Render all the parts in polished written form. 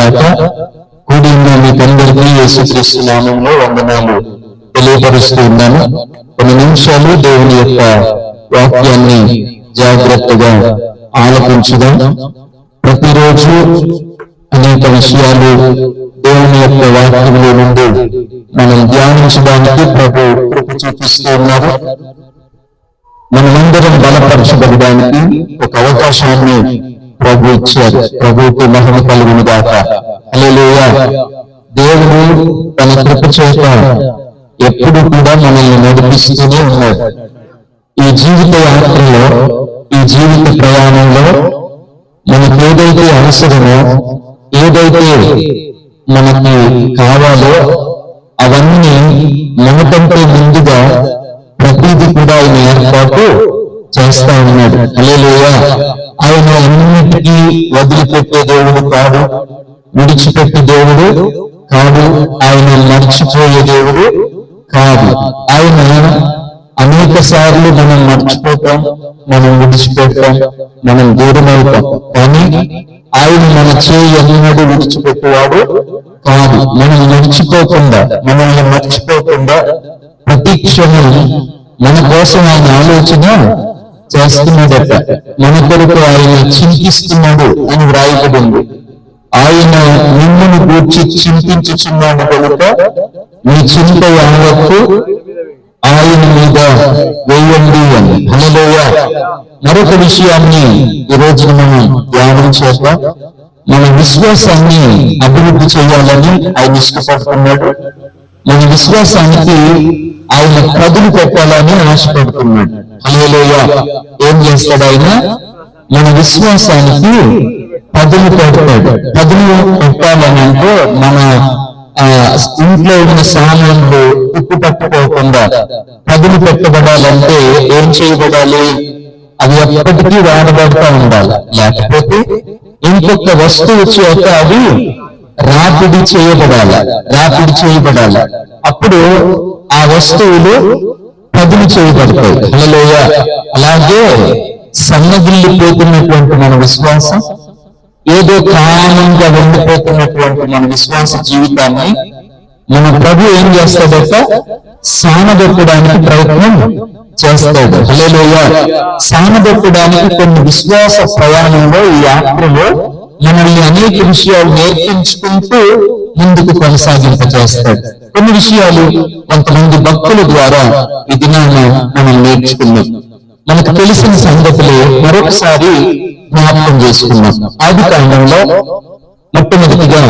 గాక. కూడి ఉన్న మీకందరికీ యేసుక్రీస్తు నామములో వందనాలు తెలియపరుస్తూ ఉన్నాను. కొన్ని నిమిషాలు దేవుని యొక్క వాక్యాన్ని జాగ్రత్తగా ఆలపించుదాం. ప్రతిరోజు అనేక విషయాలు దేవుని యొక్క వాక్యంలో నుండి మనం ధ్యానించడానికి ప్రభు కృప చూపిస్తూ ఉన్నారు. మనమందరం బలపరచబడడానికి ఒక అవకాశాన్ని ప్రభు ఇచ్చారు. ప్రభువుకి మహిమ కలుగును గాక. హల్లెలూయా. దేవుడు తన కృప చేత ఎప్పుడు కూడా మనల్ని నడిపిస్తూనే ఉన్నాడు. ఈ జీవిత యాత్రలో, ఈ జీవిత ప్రయాణంలో మనకు ఏదైతే అవసరమో, ఏదైతే మనకి కావాలో అవన్నీ మనకంటే ముందుగా ప్రతిదీ కూడా ఆయన ఏర్పాటు చేస్తా ఉన్నాడు. హల్లెలూయా. ఆయన అన్నిటికీ వదిలిపెట్టే దేవుడు కాదు, విడిచిపెట్టే దేవుడు కాదు, ఆయన మర్చిపోయే దేవుడు కాదు. ఆయన అనేక సార్లు మనం మర్చిపోతాం, మనం విడిచిపెడతాం, మనం దూరం అవుతాం. కానీ ఆయన మన చేయి ఎన్నడూ విడిచిపెట్టేవాడు కాదు. మనం మర్చిపోకుండా, మనల్ని మర్చిపోకుండా ప్రతి క్షణం మన కోసం ఆయన ఆలోచన చేస్తున్నాడట. మన కొరకు ఆయన చింతిస్తున్నాడు అని వ్రాయబడి ఉంది. ఆయన నిన్ను గూర్చి చింతించుచున్నాడు కనుక మీ చింత యావత్తు ఆయన మీద వేయండి అని. హల్లెలూయా. మరొక విషయాన్ని ఈ రోజున మనం ధ్యానం చేద్దాం. మన విశ్వాసాన్ని అభివృద్ధి చేయాలని ఆయన ఇష్టపడుతున్నాడు. మన విశ్వాసానికి ఆయన పదులు పెట్టాలని ఆశపడుతున్నాడు. హల్లెలూయా. ఏం చేస్తాడు ఆయన? మన విశ్వాసానికి పదులు పెడతాడు. పదులు పెట్టాలని అంటే మన ఇంట్లో ఉన్న సామాన్లు ఉప్పు పట్టుకోకుండా పదులు పెట్టబడాలంటే ఏం చేయబడాలి? అవి ఎప్పటికీ వాడబడుతూ ఉండాలి. లేకపోతే ఇంకొక వస్తువు చేత అవి రాపిడి చేయబడాలి. అప్పుడు ఆ వస్తువులు పదులు చేయబడతాయి. హల్లెలూయా. అలాగే సన్నగిల్లిపోతున్నటువంటి మన విశ్వాసం, ఏదో కారణంగా వెళ్ళిపోతున్నటువంటి మన విశ్వాస జీవితాన్ని మన ప్రభు ఏం చేస్తాడట? సానబెట్టడానికి ప్రయత్నం చేస్తాడు. హల్లెలూయా. సానబెట్టడానికి కొన్ని విశ్వాస ప్రయాణంలో, ఈ యాత్రలో మనల్ని అనేక విషయాలు నేర్పించుకుంటూ ముందుకు కొనసాగింప చేస్తాడు. కొన్ని విషయాలు కొంతమంది భక్తుల ద్వారా ఈ దినాన్ని మనం నేర్చుకున్నాం. మనకు తెలిసిన సంగతులే మరొకసారి జ్ఞాపకం చేసుకున్నాం. ఆది కాండంలో మొట్టమొదటిగా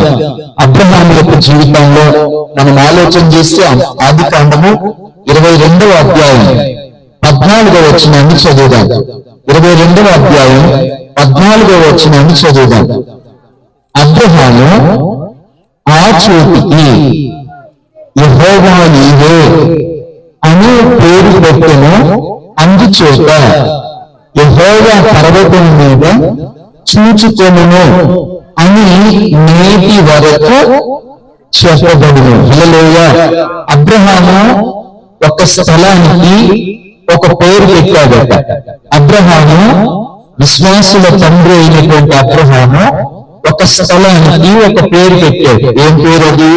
అబ్రహాము యొక్క జీవితంలో మనం ఆలోచన చేస్తే ఆది కాండము 22వ అధ్యాయం 14వ వచనాన్ని చదువుదాం. 22వ అధ్యాయం 14వ వచనాన్ని చదువుదాం. అబ్రహాము ఆ చోటికి యెహోవా నీవే అని పేరు పెట్టెను. అందుచేత యెహోవా పర్వతం మీద చూచుకొనును అని నేటి వరకు చెప్పబడును. హల్లెలూయా. అబ్రహాము ఒక స్థలానికి ఒక పేరు పెట్టాడట. అబ్రహాము, విశ్వాసుల తండ్రి అయినటువంటి అబ్రహాము ఒక స్థలానికి ఒక పేరు పెట్టాడు. ఏం పేరు అది?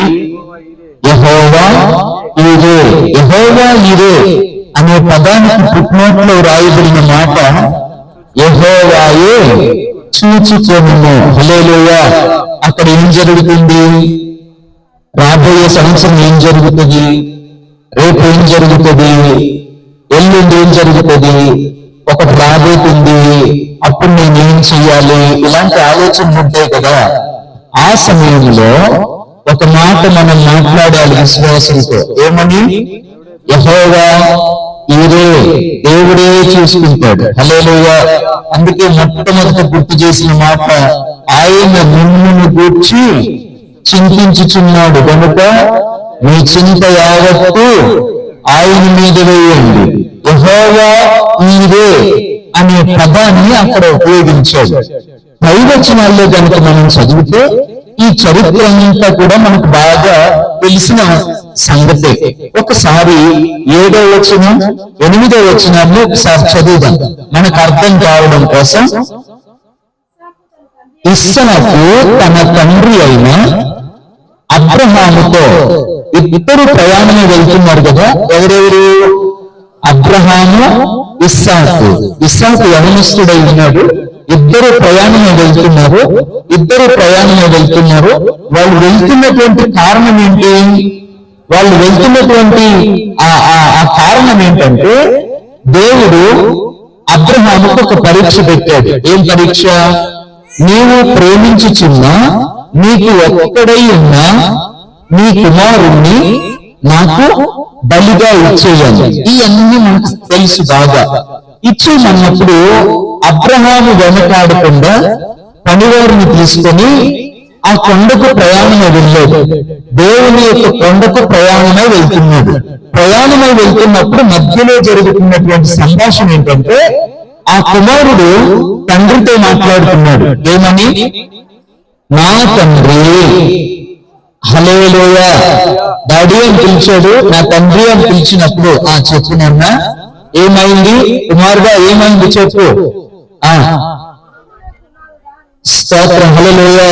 యెహోవా ఈరే. యెహోవా ఈరే అనే పదానికి పుట్టినట్లో రాయబడిన మాట యెహోవాయే చూచుకొనును. హల్లెలూయా. అక్కడ ఏం జరుగుతుంది? రాబోయే సంవత్సరం ఏం జరుగుతుంది? రేపు ఏం జరుగుతుంది? ఎల్లుండి ఏం జరుగుతుంది? ఒకటి రాబోతుంది, అప్పుడు నేనేం చెయ్యాలి? ఇలాంటి ఆలోచనలు ఉంటాయి కదా. ఆ సమయంలో ఒక మాట మనం మాట్లాడాలి విశ్వాసంతో. ఏమని? యెహోవా ఈరే, దేవుడే చూసుకుంటాడు. హల్లెలూయా. అందుకే మొట్టమొదట గుర్తు చేసిన మాట, ఆయన నిన్ను గూర్చి చింతించుచున్నాడు కనుక మీ చింత యావత్తు ఆయన మీద వేయండి. యెహోవా ఈరే అనే పదాన్ని అక్కడ ఉపయోగించాడు. పైవచనాల్లో కనుక మనం చదివితే ఈ చరిత్ర అంతా కూడా మనకు బాగా తెలిసిన సంగతే. ఒకసారి 7వ వచనం 8వ వచనాన్ని ఒకసారి చదువుదాం మనకు అర్థం కావడం కోసం. ఇస్సాకు తన తండ్రి అయిన అబ్రహాముతో ఇద్దరు ప్రయాణమే వెళ్తున్నారు కదా. ఎవరెవరు? అబ్రహాము, ఇస్సాకు యవనస్తుడై ఉన్నాడు. ఇద్దరు ప్రయాణమే వెళ్తున్నారు. వాళ్ళు వెళ్తున్నటువంటి కారణం ఏంటి? వాళ్ళు వెళ్తున్నటువంటి ఆ కారణం ఏంటంటే, దేవుడు అబ్రహాముకు ఒక పరీక్ష పెట్టాడు. ఏం పరీక్ష? నీవు ప్రేమించుచున్న నీకు ఒక్కడై ఉన్న నీ కుమారుణ్ణి నాకు బలిగా ఇచ్చేయాలి. ఇవన్నీ మనకు తెలుసు బాగా. ఇచ్చేయమన్నప్పుడు అబ్రహాము వెనకాడకుండా పనివారిని తీసుకొని ఆ కొండకు ప్రయాణమై వెళ్ళాడు. దేవుని యొక్క కొండకు ప్రయాణమై వెళ్తున్నప్పుడు మధ్యలో జరుగుతున్నటువంటి సంభాషణ ఏంటంటే, ఆ కుమారుడు తండ్రితో మాట్లాడుతున్నాడు. ఏమని? నా తండ్రి. హల్లెలూయా. డాడీ అని పిలిచాడు. నా తండ్రి అని పిలిచినప్పుడు చెప్పునన్నా ఏమైంది కుమారుడా, ఏమైంది చెప్పు. స్తోత్రం. హల్లెలూయా.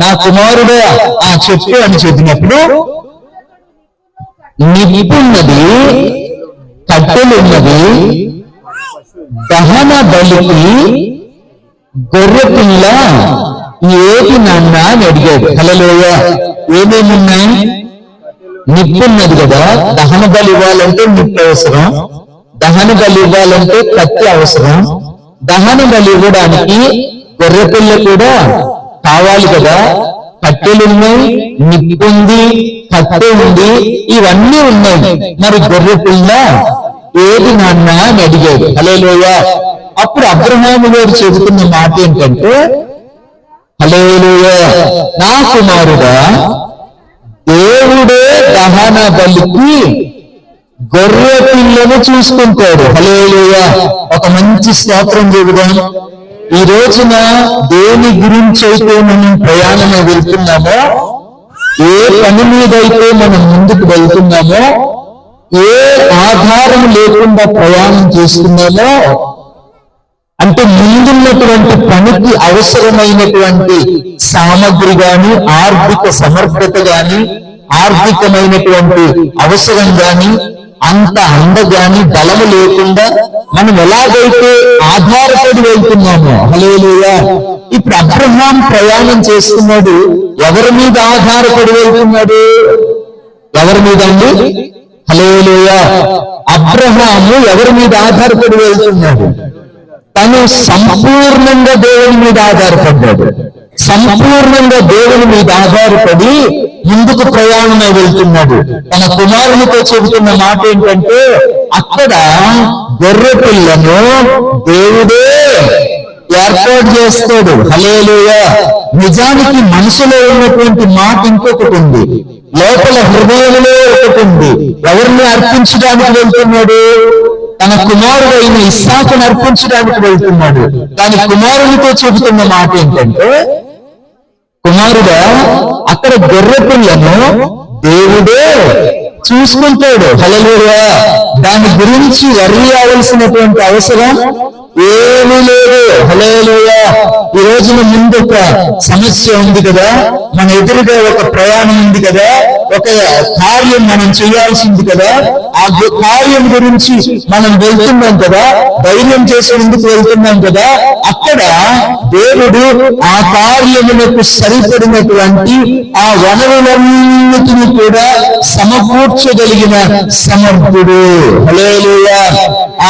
నా కుమారుడా చెప్పు అని చెప్పినప్పుడు, నిప్పున్నది, కట్టెలున్నది, దహన బలికి గొర్రె పిల్ల ఏది నాన్న అని అడిగాడు. హల్లెలూయా. ఏమేమున్నాయి? నిప్పున్నది కదా. దహన బలి ఇవ్వాలంటే నిప్పు అవసరం, దహన బలి ఇవ్వాలంటే కత్తి అవసరం, దహన బలి ఇవ్వడానికి గొర్రె పిల్ల కూడా కావాలి కదా. కట్టెలున్నాయి, నిప్పు ఉంది, కట్టె ఉంది, ఇవన్నీ ఉన్నాయి. మరి గొర్రె పిల్ల ఏది నాన్న అని అడిగాడు. హల్లెలూయా. అప్పుడు అబ్రహాము గారు చెబుతున్న మాట ఏంటంటే, హల్లెలూయా, నా కుమారుడా, దేవుడే దహన బలికి గొర్రె పిల్లను చూసుకుంటాడు. హల్లెలూయా. ఒక మంచి స్తోత్రం చెబుదాం. ఈ రోజున దేని గురించి అయితే మనం ప్రయాణమే వెళ్తున్నామో, ఏ పని మీదైతే మనం ముందుకు వెళ్తున్నామో, ఏ ఆధారం లేకుండా ప్రయాణం చేస్తున్నామో, అంటే ముందున్నటువంటి పనికి అవసరమైనటువంటి సామగ్రి గాని, ఆర్థిక సమర్థత గాని, ఆర్థికమైనటువంటి అవసరం గాని, అంత అండ గాని, బలము లేకుండా మనం ఎలాగైతే ఆధారపడి వెళ్తున్నామో. హల్లెలూయా. ఇప్పుడు అబ్రహాం ప్రయాణం చేస్తున్నాడు. ఎవరి మీద ఆధారపడి వెళ్తున్నాడు? ఎవరి మీద అండి? హల్లెలూయా. అబ్రహాము ఎవరి మీద ఆధారపడి వెళ్తున్నాడు? తను సంపూర్ణంగా దేవుని మీద ఆధారపడ్డాడు. సంపూర్ణంగా దేవుని మీద ఆధారపడి ముందుకు ప్రయాణమై వెళ్తున్నాడు. తన కుమారునితో చెబుతున్న మాట ఏంటంటే, అక్కడ గొర్రె పిల్లను దేవుడే ఏర్పాటు చేస్తాడు. హల్లెలూయా. నిజానికి మనసులో ఉన్నటువంటి మాట ఇంకొకటి ఉంది, లోపల హృదయంలో ఒకటి ఉంది. ఎవరిని అర్పించడానికి వెళ్తున్నాడు? తన కుమారుడైన ఇస్సాకును అర్పించడానికి వెళ్తున్నాడు. కానీ కుమారునితో చెబుతున్న మాట ఏంటంటే, కుమారుడా, అక్కడ గొర్రె పిల్లను దేవుడే చూసుకుంటాడు. హల్లెలూయా. దాని గురించి వర్రీ అవ్వాల్సినటువంటి అవసరం ఏమీ లేదు. హల్లెలూయా. ఈ రోజున ముందు ఒక సమస్య ఉంది కదా, మన ఎదురుగా ఒక ప్రయాణం ఉంది కదా, ఒక కార్యం మనం చేయాల్సింది కదా. ఆ కార్యం గురించి మనం వెళ్తున్నాం కదా, ధైర్యం చేసి ముందుకు వెళ్తున్నాం కదా. అక్కడ దేవుడు ఆ కార్యములకు సరిపడినటువంటి ఆ వనరులన్నిటిని కూడా సమకూర్చగలిగిన సమర్థుడు. హల్లెలూయా.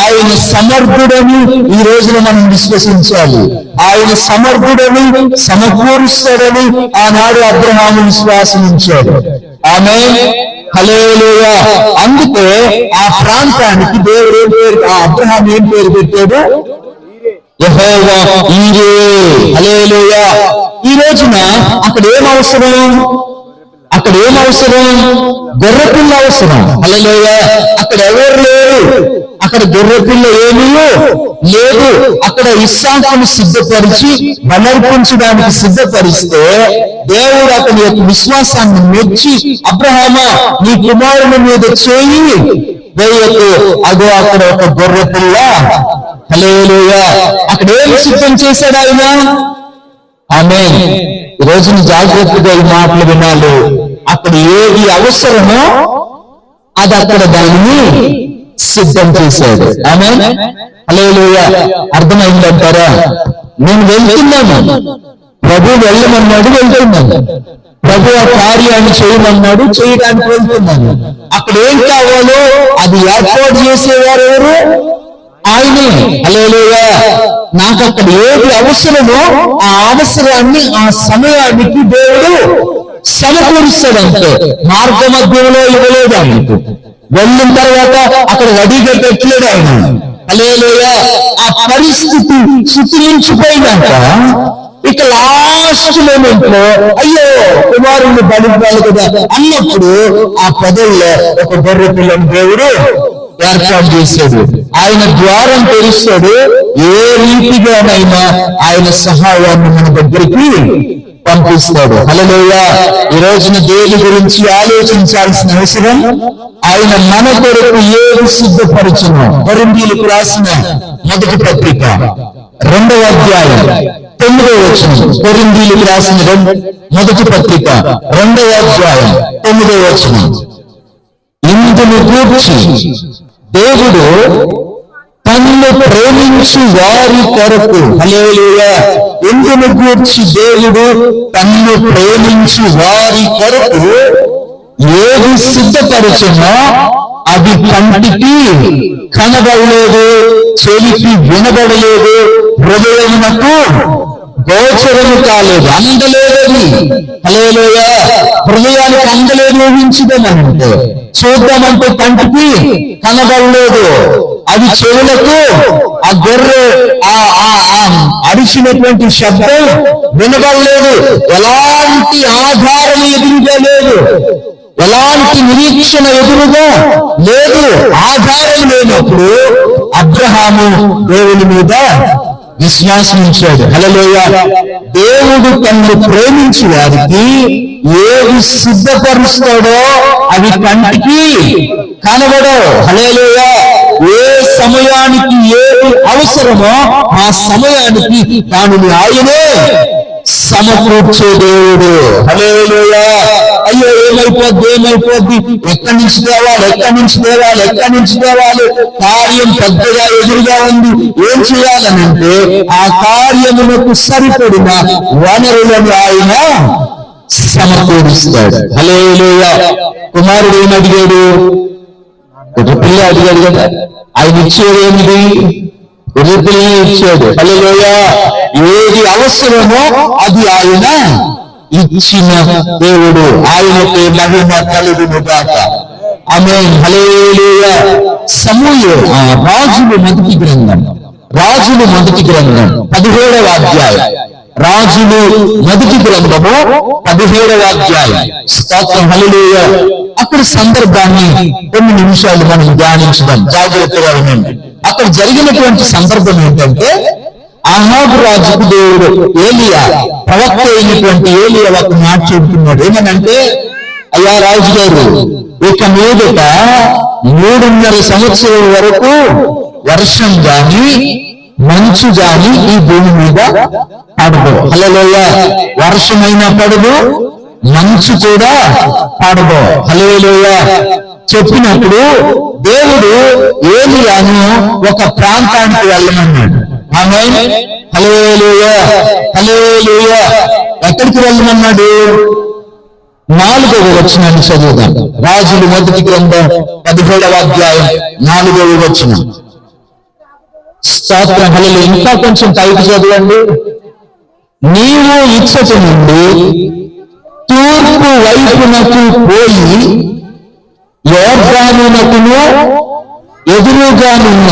ఆయన సమర్థుడని ఈ రోజున మనం విశ్వసించాలి. ఆయన సమర్థుడని, సమకూరుస్తాడని ఆనాడు అబ్రహాము విశ్వాసించాడు. ఆమేన్. హల్లెలూయా. అందుకే ఆ ప్రాంతానికి దేవుడు ఏం పేరు, అబ్రహాము ఏం పేరు పెట్టాడు? యెహోవా ఈరే. హల్లెలూయా. ఈ రోజున అక్కడ ఏం అవసరం? గొర్రె పిల్ల అవసరం. హల్లెలూయా. అక్కడ ఎవరు లేరు, అక్కడ గొర్రె పిల్ల ఏమీ లేదు. అక్కడ ఇస్సాకును సిద్ధపరిచి బలర్పించడానికి సిద్ధపరిస్తే దేవుడు అతని యొక్క విశ్వాసాన్ని మెచ్చి, అబ్రహామా, నీ కుమారుని మీద చేయి వేయకు, అదో అక్కడ ఒక గొర్రె పిల్ల. హల్లెలూయా. అక్కడ ఏమి సిద్ధం చేశాడు ఆయన? ఆమేన్. ఈ రోజున జాగ్రత్తగా ఈ మాటలు వినాలి. అక్కడ ఏది అవసరమో అది అక్కడ దానిని సిద్ధం చేశాడు. ఆమేన్. హల్లెలూయా. అర్థమైందంటారా? నేను వెళ్తున్నాను, ప్రభు వెళ్ళమన్నాడు, వెళ్తున్నాను. ప్రభు ఆ కార్యాన్ని చేయమన్నాడు, చేయడానికి వెళ్తున్నాను. అక్కడ ఏం కావాలో అది ఏర్పాటు చేసేవారు ఎవరు? ఆయనే. హల్లెలూయా. నాకు అక్కడ ఏది అవసరమో ఆ అవసరాన్ని ఆ సమయానికి దేవుడు సమకూరుస్తాడంటే మార్గ మధ్యంలో ఇవ్వలేదు. ఆయనకు వెళ్ళిన తర్వాత అక్కడ రెడీగా పెట్టలేడు ఆయన. హల్లెలూయా. ఆ పరిస్థితి శుతించిపోయినాక ఇక లాస్ట్ మూమెంట్ లో అయ్యో కుమారుని బలివ్వాలి కదా అన్నప్పుడు ఆ పదవిలో ఒక గొర్రె పిల్లని దేవుడు ఏర్పాటు చేశాడు. ఆయన ద్వారం తెరుస్తాడు. ఏ రీతిగానైనా ఆయన సహాయాన్ని మన దగ్గరికి పంపిస్తాడు. హల్లెలూయా. ఈ రోజున దేవుని గురించి ఆలోచించాల్సిన అవసరం, ఆయన మన కొరకు ఏది సిద్ధపరచును. కొరింథీయులకు రాసిన మొదటి పత్రిక 2వ అధ్యాయం 9వ వచనం. కొరింథీయులకు రాసిన మొదటి పత్రిక 2వ అధ్యాయం 9వ వచనం. ఇందును గూర్చి దేవుడు తన్ను ప్రేమించి వారి కొరకు, హల్లెలూయా, ఇందును గూర్చి దేవుడు తన్ను ప్రేమించి వారి కొరకు ఏది సిద్ధపరచునో అది కంటికి కనబడలేదు, చెవికి వినబడలేదు, హృదయమునకు గోచరము కాలేదు, అందలేదని. హల్లెలూయా. హృదయానికి అందలేదు ఊహించదనంటే, చూద్దామంటే కంటికి కనబడలేదు, అది చెవులకు ఆ గొర్రె అరిచినటువంటి శబ్దం వినబడలేదు, ఎలాంటి ఆధారం ఎదురుగా లేదు, ఎలాంటి నిరీక్షణ ఎదురుగా లేదు. ఆధారం లేనప్పుడు అబ్రహాము దేవుని మీద విశ్వాసం ఉంచాడు. హల్లెలూయా. దేవుడు తనను ప్రేమించి వారికి ఏది సిద్ధపరుస్తాడో అవి కంటికి కనబడవు. హల్లెలూయా. ఏ సమయానికి ఏది అవసరమో ఆ సమయానికి దానిని ఆయనే సమకూర్చే దేవుడు. హల్లెలూయా. అయ్యో ఏమైపోద్ది, ఎక్కడి నుంచి తేవాలి, కార్యం పెద్దగా ఎదురుగా ఉంది, ఏం చేయాలనంటే ఆ కార్యములకు సరిపడిన వనరులను ఆయన సమకూరుస్తాడు. హల్లెలూయా. కుమారుడు ఏమడిగాడు? ఒక పిల్ల అడిగాడు కదా, ఆయన ఇచ్చేది ఏమిటి? గొర్రె పిల్లని ఇచ్చాడు. హల్లెలూయా. ఏది అవసరమో అది ఆయన ఇచ్చిన దేవుడు. ఆయనకి మహిమ కలుగును గాక. ఆమేన్. హల్లెలూయా. సమూయేలు రాజులు మొదటి గ్రంథం 17వ అధ్యాయం. రాజులు మొదటి గ్రంథము 17వ అధ్యాయం. స్తోత్రం. హల్లెలూయా. అక్కడ సందర్భాన్ని కొన్ని నిమిషాలు మనం ధ్యానించడం, జాగ్రత్తగా వినండి. అక్కడ జరిగినటువంటి సందర్భం ఏంటంటే, ఆహాబు రాజుకు దేవుడు ఏలియా, ప్రవక్త అయినటువంటి ఏలియా ఒక మాట చెబుతున్నాడు. ఏమనంటే, అయ్యా రాజుగారు, ఇక మీదట 3.5 సంవత్సరాల వరకు వర్షం గాని మంచు గాని ఈ భూమి మీద పడదు. హల్లెలూయా. వర్షమైనా పడదు, మంచు కూడా పడదు. హల్లెలూయా. చెప్పినప్పుడు దేవుడు ఏలియాను ఒక ప్రాంతానికి వెళ్ళమన్నాడు. ఆమేన్. హల్లెలూయా. హల్లెలూయా. ఎక్కడికి వెళ్ళమన్నాడు? 4వ వచనాన్ని చదువుదాం. రాజులు మొదటి గ్రంథం 17వ అధ్యాయం 4వ వచనం. స్తోత్రం. హల్లెలూయా. ఇంకా కొంచెం పైకి చదవండి. నీవు ఇచ్చట నుండి తూర్పు వైపునకు పోయి యోర్దానునకును ఎదురుగానున్న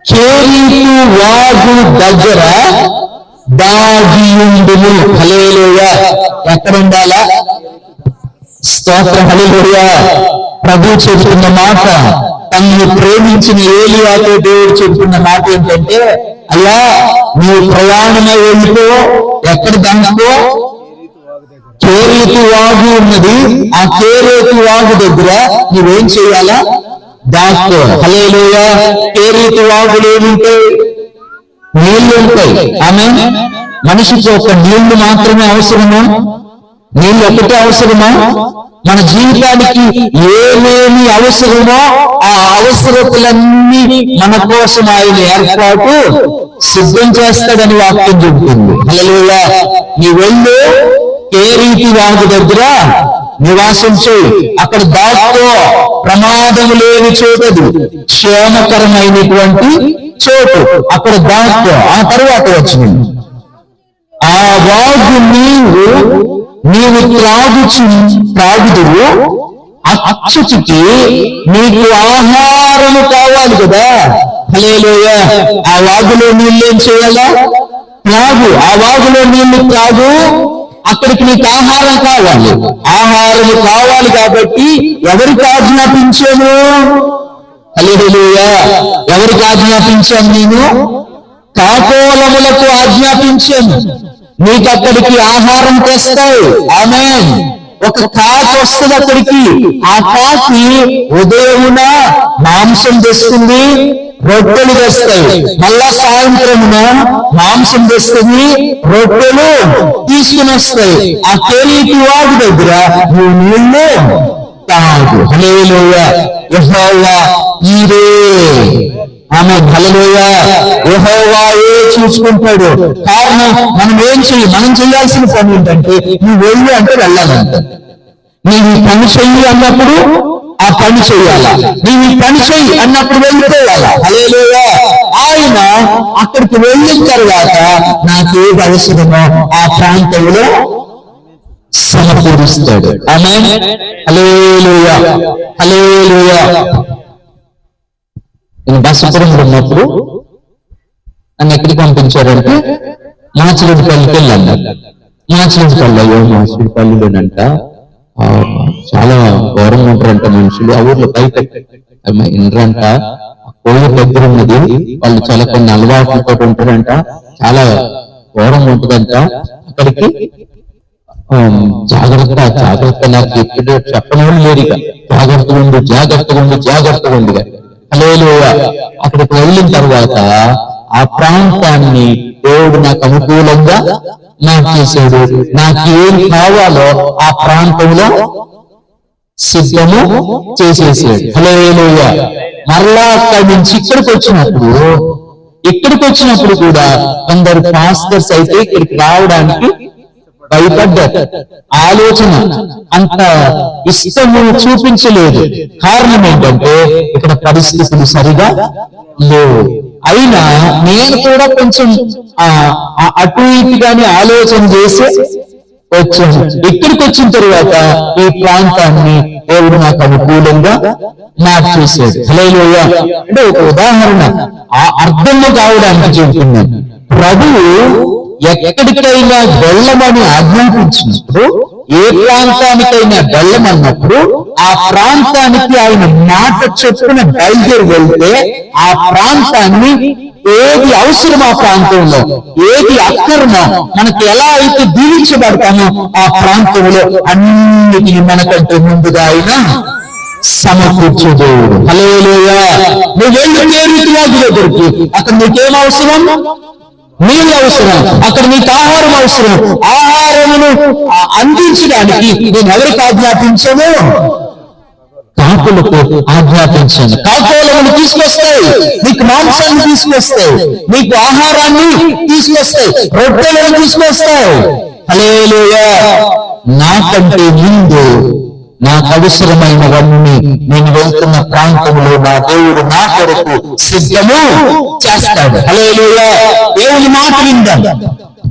కేరీతు వాగు దగ్గర దాగియుండును. హల్లెలూయా. ఎక్కడ ఉండాలా? స్తోత్రం. హల్లెలూయా. ప్రభు చెబుతున్న మాట, తనను ప్రేమించిన ఏలియాతో దేవుడు చెబుతున్న మాట ఏంటంటే, అయ్యా నీవు ప్రయాణమై వెళ్ళిపో, ఎక్కడ దానికో కేరీతు వాగు ఉన్నది, ఆ కేరీతు వాగు దగ్గర నువ్వేం చేయాలా? దాక్కో. హల్లెలూయా. కేరీతు వాగులు ఏముంటాయి? నీళ్లు ఉంటాయి. ఆమేన్. మనిషికి ఒక నీళ్లు మాత్రమే అవసరమా? నీళ్ళు ఒకటే అవసరమా? మన జీవితానికి ఏమేమి అవసరమో ఆ అవసరతలన్నీ మన కోసం ఆయన ఏర్పాటు సిద్ధం చేస్తాడని వాక్యం చెబుతుంది. హల్లెలూయా. నీ వెళ్ళు కేరీతి వాగు దగ్గర నివాసం చేయి, అక్కడ దాక్కో, ప్రమాదం లేని చోటది, క్షేమకరమైనటువంటి చోటు, అక్కడ దాక్కో. ఆ తర్వాత వచ్చింది ఆ వాగు నీవు త్రాగుదువు, అచ్చుకి నీకు ఆహారము కావాలి కదా. హల్లెలూయా. ఆ వాగులో నీళ్ళు ఏం చేయాలా? త్రాగు. ఆ వాగులో నీళ్లు త్రాగు, అక్కడికి నీకు ఆహారం కావాలి. ఆహారం కావాలి కాబట్టి ఎవరికి ఆజ్ఞాపించాను? హల్లెలూయా. ఎవరికి ఆజ్ఞాపించాను? నేను కాకోలములకు ఆజ్ఞాపించాను, నీకు అక్కడికి ఆహారం తెస్తాయి. ఆమేన్. ఒక కాకి వస్తుంది అక్కడికి, ఆ కాకి ఉదయమున మాంసం తెస్తుంది, రొట్టెలు తెస్తాయి. మళ్ళా సాయంత్రమున మాంసం తెస్తుంది, రొట్టెలు తీసుకుని వస్తాయి. ఆ కేరీతి వాగు దగ్గర నువ్వు నీళ్లు తాగు. హల్లెలూయా. యెహోవా ఈరే. ఆమేన్. హల్లెలూయా. యెహోవాయే చూసుకుంటాడు. కారణం మనం చేయాల్సిన పని ఏంటంటే, నువ్వు వెళ్ళు అంటే వెళ్ళాలంట. నీవు ఈ పని చెయ్యి అన్నప్పుడు ఆ పని చేయాలా, నీవు ఈ పని చెయ్యి అన్నప్పుడు వెళ్ళిపోవాలా. హల్లెలూయా. ఆయన అక్కడికి వెళ్ళిన తర్వాత నాకేది అవసరమో ఆ ప్రాంతంలో సమకూరుస్తాడు. ఆమేన్. హల్లెలూయా. హల్లెలూయా. నేను బసపురంలో ఉన్నప్పుడు నన్ను ఎక్కడికి పంపించారంటే మాచిరెడ్డిపల్లికి వెళ్ళాను. మాచిరెడ్డిపల్లిలోనంట చాలా ఘోరంగా ఉంటారంట మనుషులు. ఆ ఊర్లో పైకి ఇండ్రంట, కోళ్ళ దగ్గర ఉన్నది, వాళ్ళు చాలా కొన్ని అలవాట్లతో ఉంటారంట, చాలా ఘోరంగా ఉంటుందంట. అక్కడికి జాగ్రత్త నాకు ఎప్పుడు చెప్పని వాళ్ళు లేరు. ఇక జాగ్రత్తగా ఉంది. హల్లెలూయా. అక్కడికి వెళ్ళిన తర్వాత ఆ ప్రాంతాన్ని దేవుడు నాకు అనుకూలంగా చేశాడు. నాకు ఏం కావాలో ఆ ప్రాంతంలో సిద్ధము చేసేసాడు. హల్లెలూయా. మరలా అక్కడి నుంచి ఇక్కడికి వచ్చినప్పుడు కూడా కొందరు పాస్టర్స్ అయితే ఇక్కడికి రావడానికి భయపడ్డారు. ఆలోచన అంత ఇష్టము చూపించలేదు. కారణం ఏంటంటే ఇక్కడ పరిస్థితులు సరిగా లేవు. అయినా నేను కూడా కొంచెం అటు ఇటుగానే ఆలోచన చేసి వచ్చాను. ఇక్కడికి వచ్చిన తర్వాత ఈ ప్రాంతాన్ని దేవుడు నాకు అనుకూలంగా మార్చేశాడు. హల్లెలూయా. అంటే ఒక ఉదాహరణ అర్థము కావడానికి చెబుతున్నాను. ప్రభువు ఎక్కడికైనా వెళ్ళమని ఆజ్ఞాపించినప్పుడు, ఏ ప్రాంతానికైనా వెళ్ళమన్నప్పుడు ఆ ప్రాంతానికి ఆయన మాట చొప్పున బయలుదేరి వెళ్తే ఆ ప్రాంతాన్ని ఏది అవసరం, ఆ ప్రాంతంలో ఏది అక్కరమో, మనకి ఎలా అయితే దీవించబడతామో ఆ ప్రాంతంలో అన్నిటినీ మనకంటే ముందుగా ఆయన సమకూర్చే దేవుడు. హల్లెలూయా. నువ్వు వెళ్ళి కేరీతి వాగు దగ్గరికి, అక్కడ నీకేం అవసరం? నీళ్ళు అవసరం. అక్కడ నీకు ఆహారం అవసరం. ఆహారమును అందించడానికి నేను ఎవరికి ఆజ్ఞాపించాను? కాకులకు ఆజ్ఞాపించాను. కాకోలములు తీసుకొస్తాయి, నీకు మాంసాన్ని తీసుకొస్తాయి, నీకు ఆహారాన్ని తీసుకొస్తాయి, రొట్టెలను తీసుకొస్తాయి. హల్లెలూయా. నాకంటే ముందు నాకు అవసరమైనవన్నీ నేను వెళ్తున్న ప్రాంతంలో నా దేవుడు నా కొరకు సిద్ధము చేస్తాడు. హల్లెలూయా. దేవుని మాట విందాం,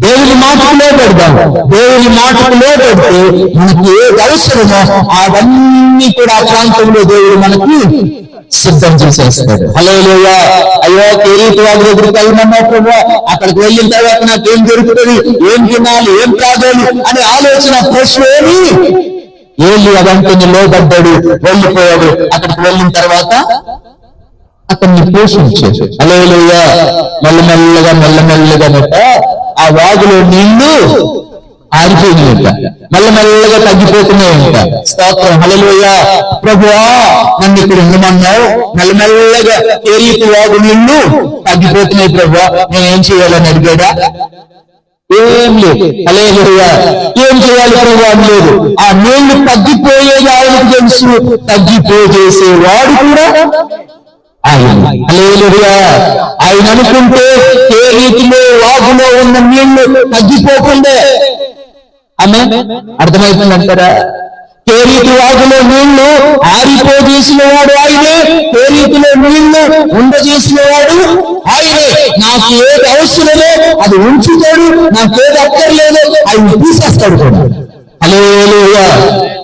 దేవుని మాటకు లోబడదాం. దేవుని మాటకు లోబడితే మనకి ఏది అవసరమో అవన్నీ కూడా ఆ ప్రాంతంలో దేవుడు మనకి సిద్ధం చేసేస్తాడు. హల్లెలూయా. అయ్యో కేరీతి వాగు దగ్గరికి వెళ్ళమన్నా ప్రభు, అక్కడికి వెళ్ళిన తర్వాత నాకేం దొరుకుతుంది, ఏం తినాలి, ఏం తాగాలి అనే ఆలోచన ప్రశ్న ఏమి అదంతా లోబడ్డాడు, వెళ్ళిపోయాడు. అక్కడికి వెళ్ళిన తర్వాత అతన్ని పోషించాడు. హల్లెలూయా. మెల్లమెల్లగా ఆ వాగులో నీళ్లు ఆరిపోయినాయంట, మెల్లమెల్లగా తగ్గిపోతున్నాయంట. స్తోత్రం. హల్లెలూయా. ప్రభువా నన్ను ఇక్కడ ఉండమన్నావు, మెల్లమెల్లగా కేరీతి వాగు నీళ్లు తగ్గిపోతున్నాయి ప్రభువా, నేనేం చేయాలని అడిగాడా? ఏం లేదు. హల్లెలూయా. ఏం చేయాలి ప్రభువా అని లేదు. ఆ నీళ్లు తగ్గిపోయేది ఆయనకు తెలుసు. తగ్గిపోజేసేవాడు కూడా ఆయన. హల్లెలూయా. ఆయన అనుకుంటే ఏ రీతిలో వాగులో ఉన్న నీళ్లు తగ్గిపోకుండా ఆమె అర్థమవుతుందంటారా? ఏ రీతి వాగులో నీళ్లు ఆరిపోజేసిన వాడు ఆయనే, ఏ రీతిలో నీళ్లు ఉండజేసిన వాడు ఆయనే. నాకు ఏది అవసరమో అది ఉంచుతాడు, నాకు ఏది అక్కర్లేదో ఆయన తీసేస్తాడు కూడా. హల్లెలూయా.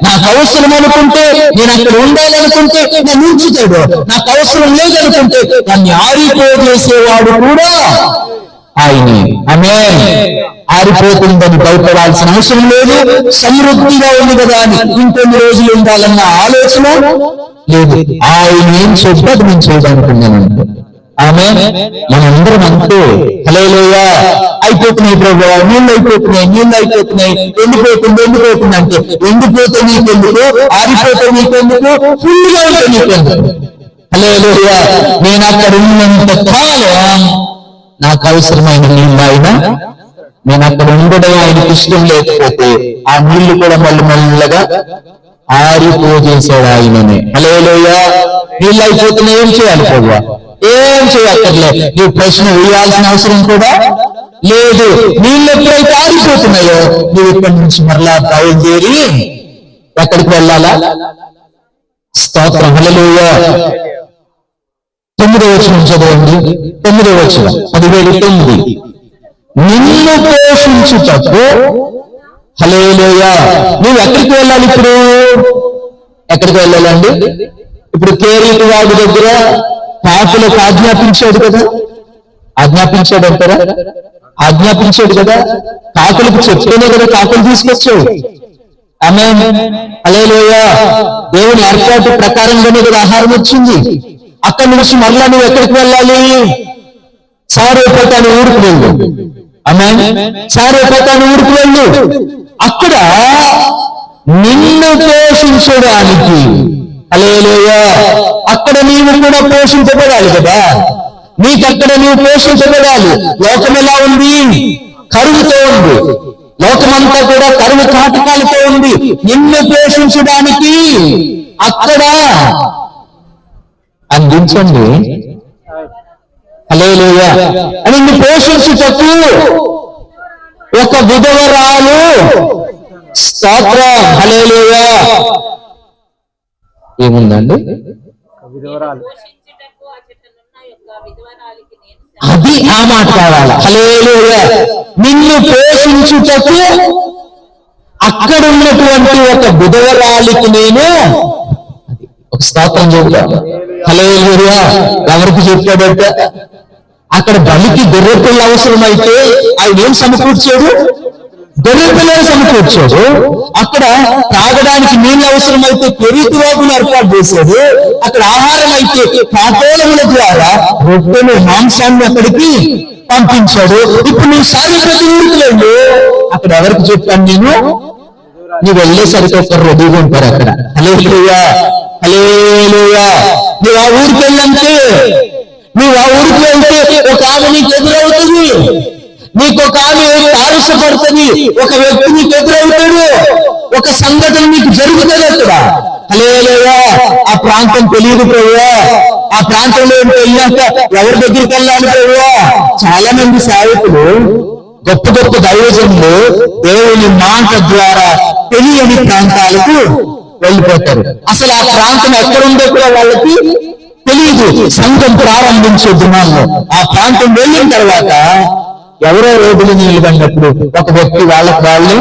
నాకు అవసరం అనుకుంటే నేను అక్కడ ఉండాలనుకుంటే నేను ఉంచుతాడు, నాకు అవసరం లేదనుకుంటే దాన్ని ఆరిపోజేసేవాడు కూడా ఆయనే. ఆమేన్. ఆరిపోతుందని భయపడాల్సిన అవసరం లేదు. సమృద్ధిగా ఉంది కదా అని ఇంకొన్ని రోజులు ఉండాలన్న ఆలోచన లేదు. ఆయన ఏం చెప్తే అది నేను చేయడానుకున్నానంటే ఆమేన్. మనందరం అంతే. హల్లెలూయా. అయిపోతున్నాయి ప్రభు, నీళ్ళు అయిపోతున్నాయి, ఎండిపోతుంది అంటే ఎండిపోతే నీకెందుకు, ఆరిపోతే నీకెందుకు, ఫుల్గా ఉంటే నీకెందుకు. హల్లెలూయా. నేను అక్కడ ఉన్నంత కాలం నాకు అవసరమైన నీళ్ళు ఆయన, నేను అక్కడ ఉండడం ఆయనకి ఇష్టం లేకపోతే ఆ నీళ్లు కూడా మెల్లగా ఆరిపోజేసాడు ఆయననే. హల్లెలూయా. నీళ్ళు అయిపోతున్నాయి, ఏం చేయాలి ప్రభువా? ఏం చేయక్కర్లే. నువ్వు ప్రశ్న వేయాల్సిన అవసరం కూడా లేదు. నీళ్ళు ఎప్పుడైతే ఆరిపోతున్నాయో నువ్వు ఇక్కడి నుంచి మరలా బయలుదేరి ఎక్కడికి వెళ్ళాలా? స్తోత్రం. హల్లెలూయా. 9వ వచనం చదవండి. 9వ వచనం 17:9. నిన్ను పోషించుటకు. హల్లెలూయా. నువ్వు ఎక్కడికి వెళ్ళాలి ఇప్పుడు? ఎక్కడికి వెళ్ళాలండి? ఇప్పుడు కేరీటి వాడి దగ్గర కాకులకు ఆజ్ఞాపించాడు కదా, ఆజ్ఞాపించాడు అంటారా? ఆజ్ఞాపించాడు కదా. కాకులకు చెప్తేనే కదా కాకులు తీసుకొచ్చాడు. ఆమేన్. హల్లెలూయా. దేవుని ఏర్పాటు ప్రకారంగానే కదా ఆహారం వచ్చింది. అక్కడి నుంచి మళ్ళా నువ్వు ఎక్కడికి వెళ్ళాలి? సారేపతాని ఊరికి వెళ్ళు. ఆమేన్. సారేపతాని ఊరికి వెళ్ళు. అక్కడ నిన్ను పోషించడానికి. హల్లెలూయా. అక్కడ నీవు కూడా పోషించబడాలి కదా. నీకక్కడ నీవు పోషించబడాలి. లోకం ఎలా ఉంది? కరువుతో ఉంది. లోకమంతా కూడా కరువు కాటకాలతో ఉంది. నిన్ను పోషించడానికి అక్కడ అందించండి. హల్లెలూయా. అని నిన్ను పోషించుటకు ఒక విధవరాలు. స్తోత్రం. హల్లెలూయా. ఏముందండి? అది ఆ మాట కావాలి. హల్లెలూయా. నిన్ను పోషించుటకు అక్కడ ఉన్నటువంటి ఒక విధవరాలికి నేను ఒక స్తోత్రం చెబుతా. హల్లెలూయా. ఎవరికి చెప్పాడంటే అక్కడ బలికి గొర్రె పిల్ల అవసరమైతే ఆయన ఏం సమకూర్చాడు? గొర్రె పిల్లలు సమకూర్చాడు. అక్కడ తాగడానికి నీళ్ళు అవసరమైతే పెరిగి వాగులు ఏర్పాటు చేశాడు. అక్కడ ఆహారం అయితే పాతోళముల ద్వారా రొట్టెలు మాంసాన్ని అక్కడికి పంపించాడు. ఇప్పుడు నువ్వు సారేపతి ఊరికి వెళ్ళు. అక్కడ ఎవరికి చెప్పాను నేను? నువ్వు వెళ్ళేసరికి ఒకరు రెడీగా ఉంటారు అక్కడ. హల్లెలూయా. హల్లెలూయా. నువ్వు ఆ ఊరికి వెళ్ళంటే, నువ్వు ఆ ఊరికి వెళ్తే ఒక ఆమె నీకు ఎదురవుతుంది. నీకు ఒక ఆమె తారసపడుతుంది. ఒక వ్యక్తి నీకు ఎదురవుతాడు. ఒక సంఘటన నీకు జరుగుతుంది అక్కడ. హల్లెలూయా. ఆ ప్రాంతం తెలియదు ప్రభువా. ఆ ప్రాంతంలో వెళ్ళాక ఎవరి దగ్గరికి వెళ్ళాలి ప్రభువా? చాలా మంది సేవకులు, గొప్ప గొప్ప దైవజనులు దేవుని మాట ద్వారా తెలియని ప్రాంతాలకు వెళ్ళిపోతారు. అసలు ఆ ప్రాంతం ఎక్కడుందో కూడా వాళ్ళకి తెలియదు. సంఘం ప్రారంభించే దినాల్లో ఆ ప్రాంతం వెళ్ళిన తర్వాత ఎవరో రోడ్డులు నిలబడినప్పుడు ఒక వ్యక్తి వాళ్ళకి వాళ్ళు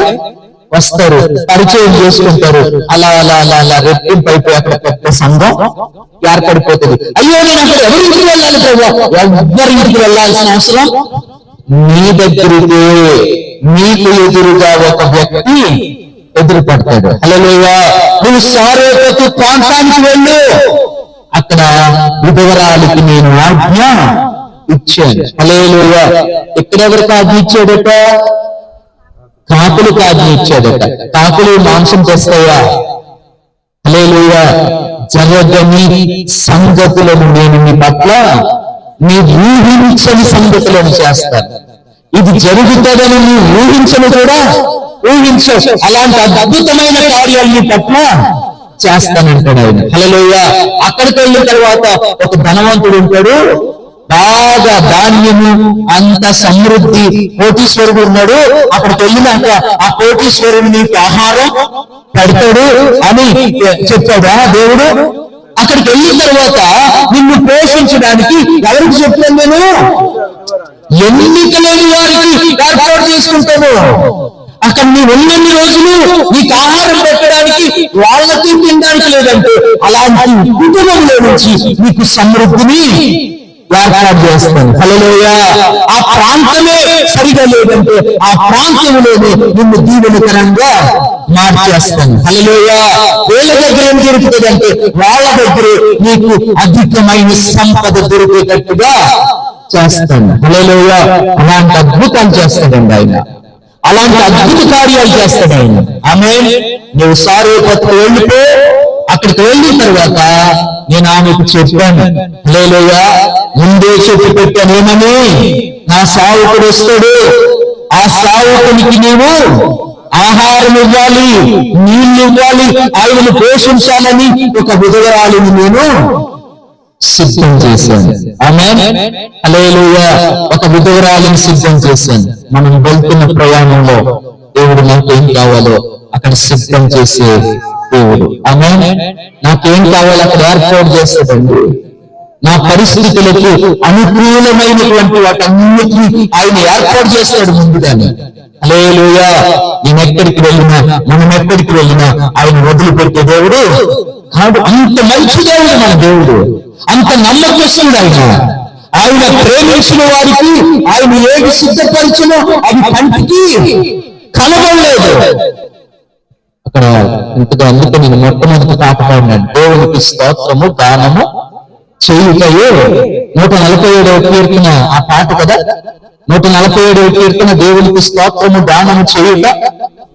వస్తారు, పరిచయం చేసుకుంటారు. అలా అలా అలా అలా రెట్టింపు అయిపోయి అక్కడ పెద్ద సంఘం ఏర్పడిపోతుంది. అయ్యో నేను అక్కడ ఎవరింటికి వెళ్ళాలి ప్రభు? ఎవరింటికి వెళ్ళాల్సిన అవసరం నీ దగ్గరికి. నీకు ఎదురుగా ఒక వ్యక్తి ఎదురుపడతాడు. హల్లెలూయా. నువ్వు సారేపతి ప్రాంతానికి వెళ్ళు. అక్కడ విధవరాలికి నేను ఆజ్ఞ ఇచ్చాను. హల్లెలూయా. ఎక్కడెవరికి ఆజ్ఞ ఇచ్చాడట? కాకులకు ఆజ్ఞ ఇచ్చాడట. కాకులు మాంసం తెస్తాయా? హల్లెలూయా. జరగని సంగతులను నేను నీ పట్ల నీ ఊహించని సంగతులను చేస్తాను. ఇది జరుగుతుందని నువ్వు ఊహించను కూడా ఊహించవు. అలాంటి అద్భుతమైన కార్యాలు నీ పట్ల చేస్తానంటాడు ఆయన. హల్లెలూయా. అక్కడికి వెళ్ళిన తర్వాత ఒక ధనవంతుడు ఉంటాడు, బాగా ధాన్యము అంత సమృద్ధి, కోటీశ్వరుడు ఉన్నాడు. అక్కడికి వెళ్ళినాక ఆ కోటీశ్వరుడు నీకు ఆహారం పెడతాడు అని చెప్పాడా దేవుడు? అక్కడికి వెళ్ళిన తర్వాత నిన్ను పోషించడానికి ఎవరికి చెప్పాను నేను? ఎన్నిక లేని వారికి ఏర్పాటు చేసుకుంటాను. అక్కడ నీ ఉన్నన్ని రోజులు నీకు ఆహారం పెట్టడానికి వాళ్ళకి తినడానికి లేదంటే అలాంటి కుటుంబంలో నుంచి నీకు సమృద్ధిని ఏర్పాటు చేస్తాను. హల్లెలూయా. ఆ ప్రాంతమే సరిగా లేదంటే ఆ ప్రాంతంలోనే నిన్ను దీవెనకరంగా మార్చేస్తాను. హల్లెలూయా. వీళ్ళ దగ్గర ఏం దొరుకుతుందంటే వాళ్ళ దగ్గరే నీకు అధికమైన సంపద దొరికేటట్టుగా చేస్తాను. హల్లెలూయా. అలాంటి అద్భుతాలు చేస్తాడండి ఆయన. అలాంటి అద్భుత కార్యాలు చేస్తాడు ఆయన. ఆమేన్. నువ్వు సారేపత్కు వెళ్ళిపో. అక్కడికి వెళ్ళిన తర్వాత నేను ఆమెకు చెప్పాను, హల్లెలూయా, ముందే చెప్పి పెట్టాను ఏమని, నా సేవకుడు వస్తాడు, ఆ సేవకునికి నీవు ఆహారం ఇవ్వాలి, నీళ్లు ఇవ్వాలి, ఆయనను పోషించాలని ఒక విధవరాలిని నేను సిద్ధం చేశాను. ఆమేన్. హల్లెలూయా. ఒక విధవరాలిని సిద్ధం చేశాను. మనం వెళ్తున్న ప్రయాణంలో దేవుడు నాకేం కావాలో అక్కడ సిద్ధం చేసే దేవుడు. ఆమేన్. నాకేం కావాలో అక్కడ ఏర్పాటు చేస్తాడండి. నా పరిస్థితులకు అనుకూలమైనటువంటి వాటన్నిటినీ ఆయన ఏర్పాటు చేస్తాడు ముందుగానే. హల్లెలూయా. నేను ఎక్కడికి వెళ్ళినా, మనం ఎక్కడికి వెళ్ళినా ఆయన వదిలిపెట్టే దేవుడు కాదు. అంత మంచి దేవుడు మన దేవుడు, అంత నమ్మకస్తుడు ఆయన. ఆయన ప్రేమించిన వారికి ఆయన ఏది సిద్ధపరిచినో అది కంటికి కనబడలేదు. అక్కడ ఇంతగా అందుకే నేను మొట్టమొదటి పాట పాడినాను, దేవునికి స్తోత్రము దానము చేయుటయే. 147వ కీర్తన ఆ పాట కదా. 147వ కీర్తన దేవునికి స్తోత్రము దానము చేయుట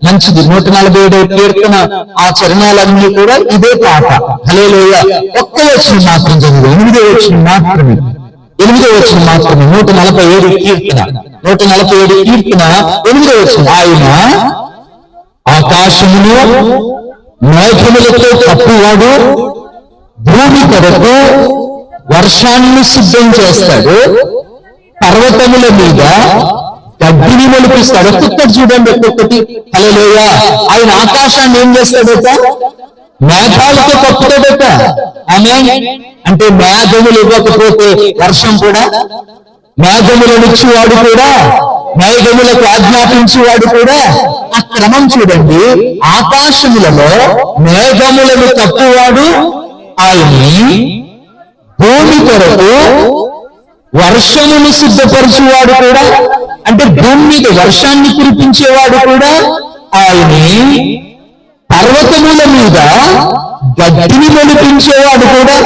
మంచిది. 147వ కీర్తన ఆ చరణాలన్నీ కూడా ఇదే పాట. హల్లెలూయా. ఒక్క వచనం మాత్రం చదివి, 8వ వచనం మాత్రమే, 8వ వచనం మాత్రమే. 147 కీర్తన 147 కీర్తన 8వ వచనం. ఆయన ఆకాశమును మేఘములతో కప్పువాడు, భూమి కొరకు వర్షాన్ని సిద్ధం చేస్తాడు, పర్వతముల మీద గడ్డిని మొలిపిస్తాడు. ఒక్కొక్కటి చూడండి, ఒక్కొక్కటి. హల్లెలూయా. ఆయన ఆకాశాన్ని ఏం చేస్తాడట? మేఘాలతో కప్పుతాడట. ఆమేన్. అంటే మేఘములు ఇవ్వకపోతే వర్షం కూడా, మేఘములనిచ్చేవాడు కూడా, మేఘములకు ఆజ్ఞాపించేవాడు కూడా. ఆ క్రమం చూడండి. ఆకాశములలో మేఘములను కప్పువాడు ఆయన్ని, భూమి కొరకు వర్షమును సిద్ధపరిచేవాడు కూడా, అంటే భూమి మీద వర్షాన్ని కురిపించేవాడు కూడా ఆయన్ని, పర్వతముల మీద గడ్డిని మొలిపించేవాడు కూడా.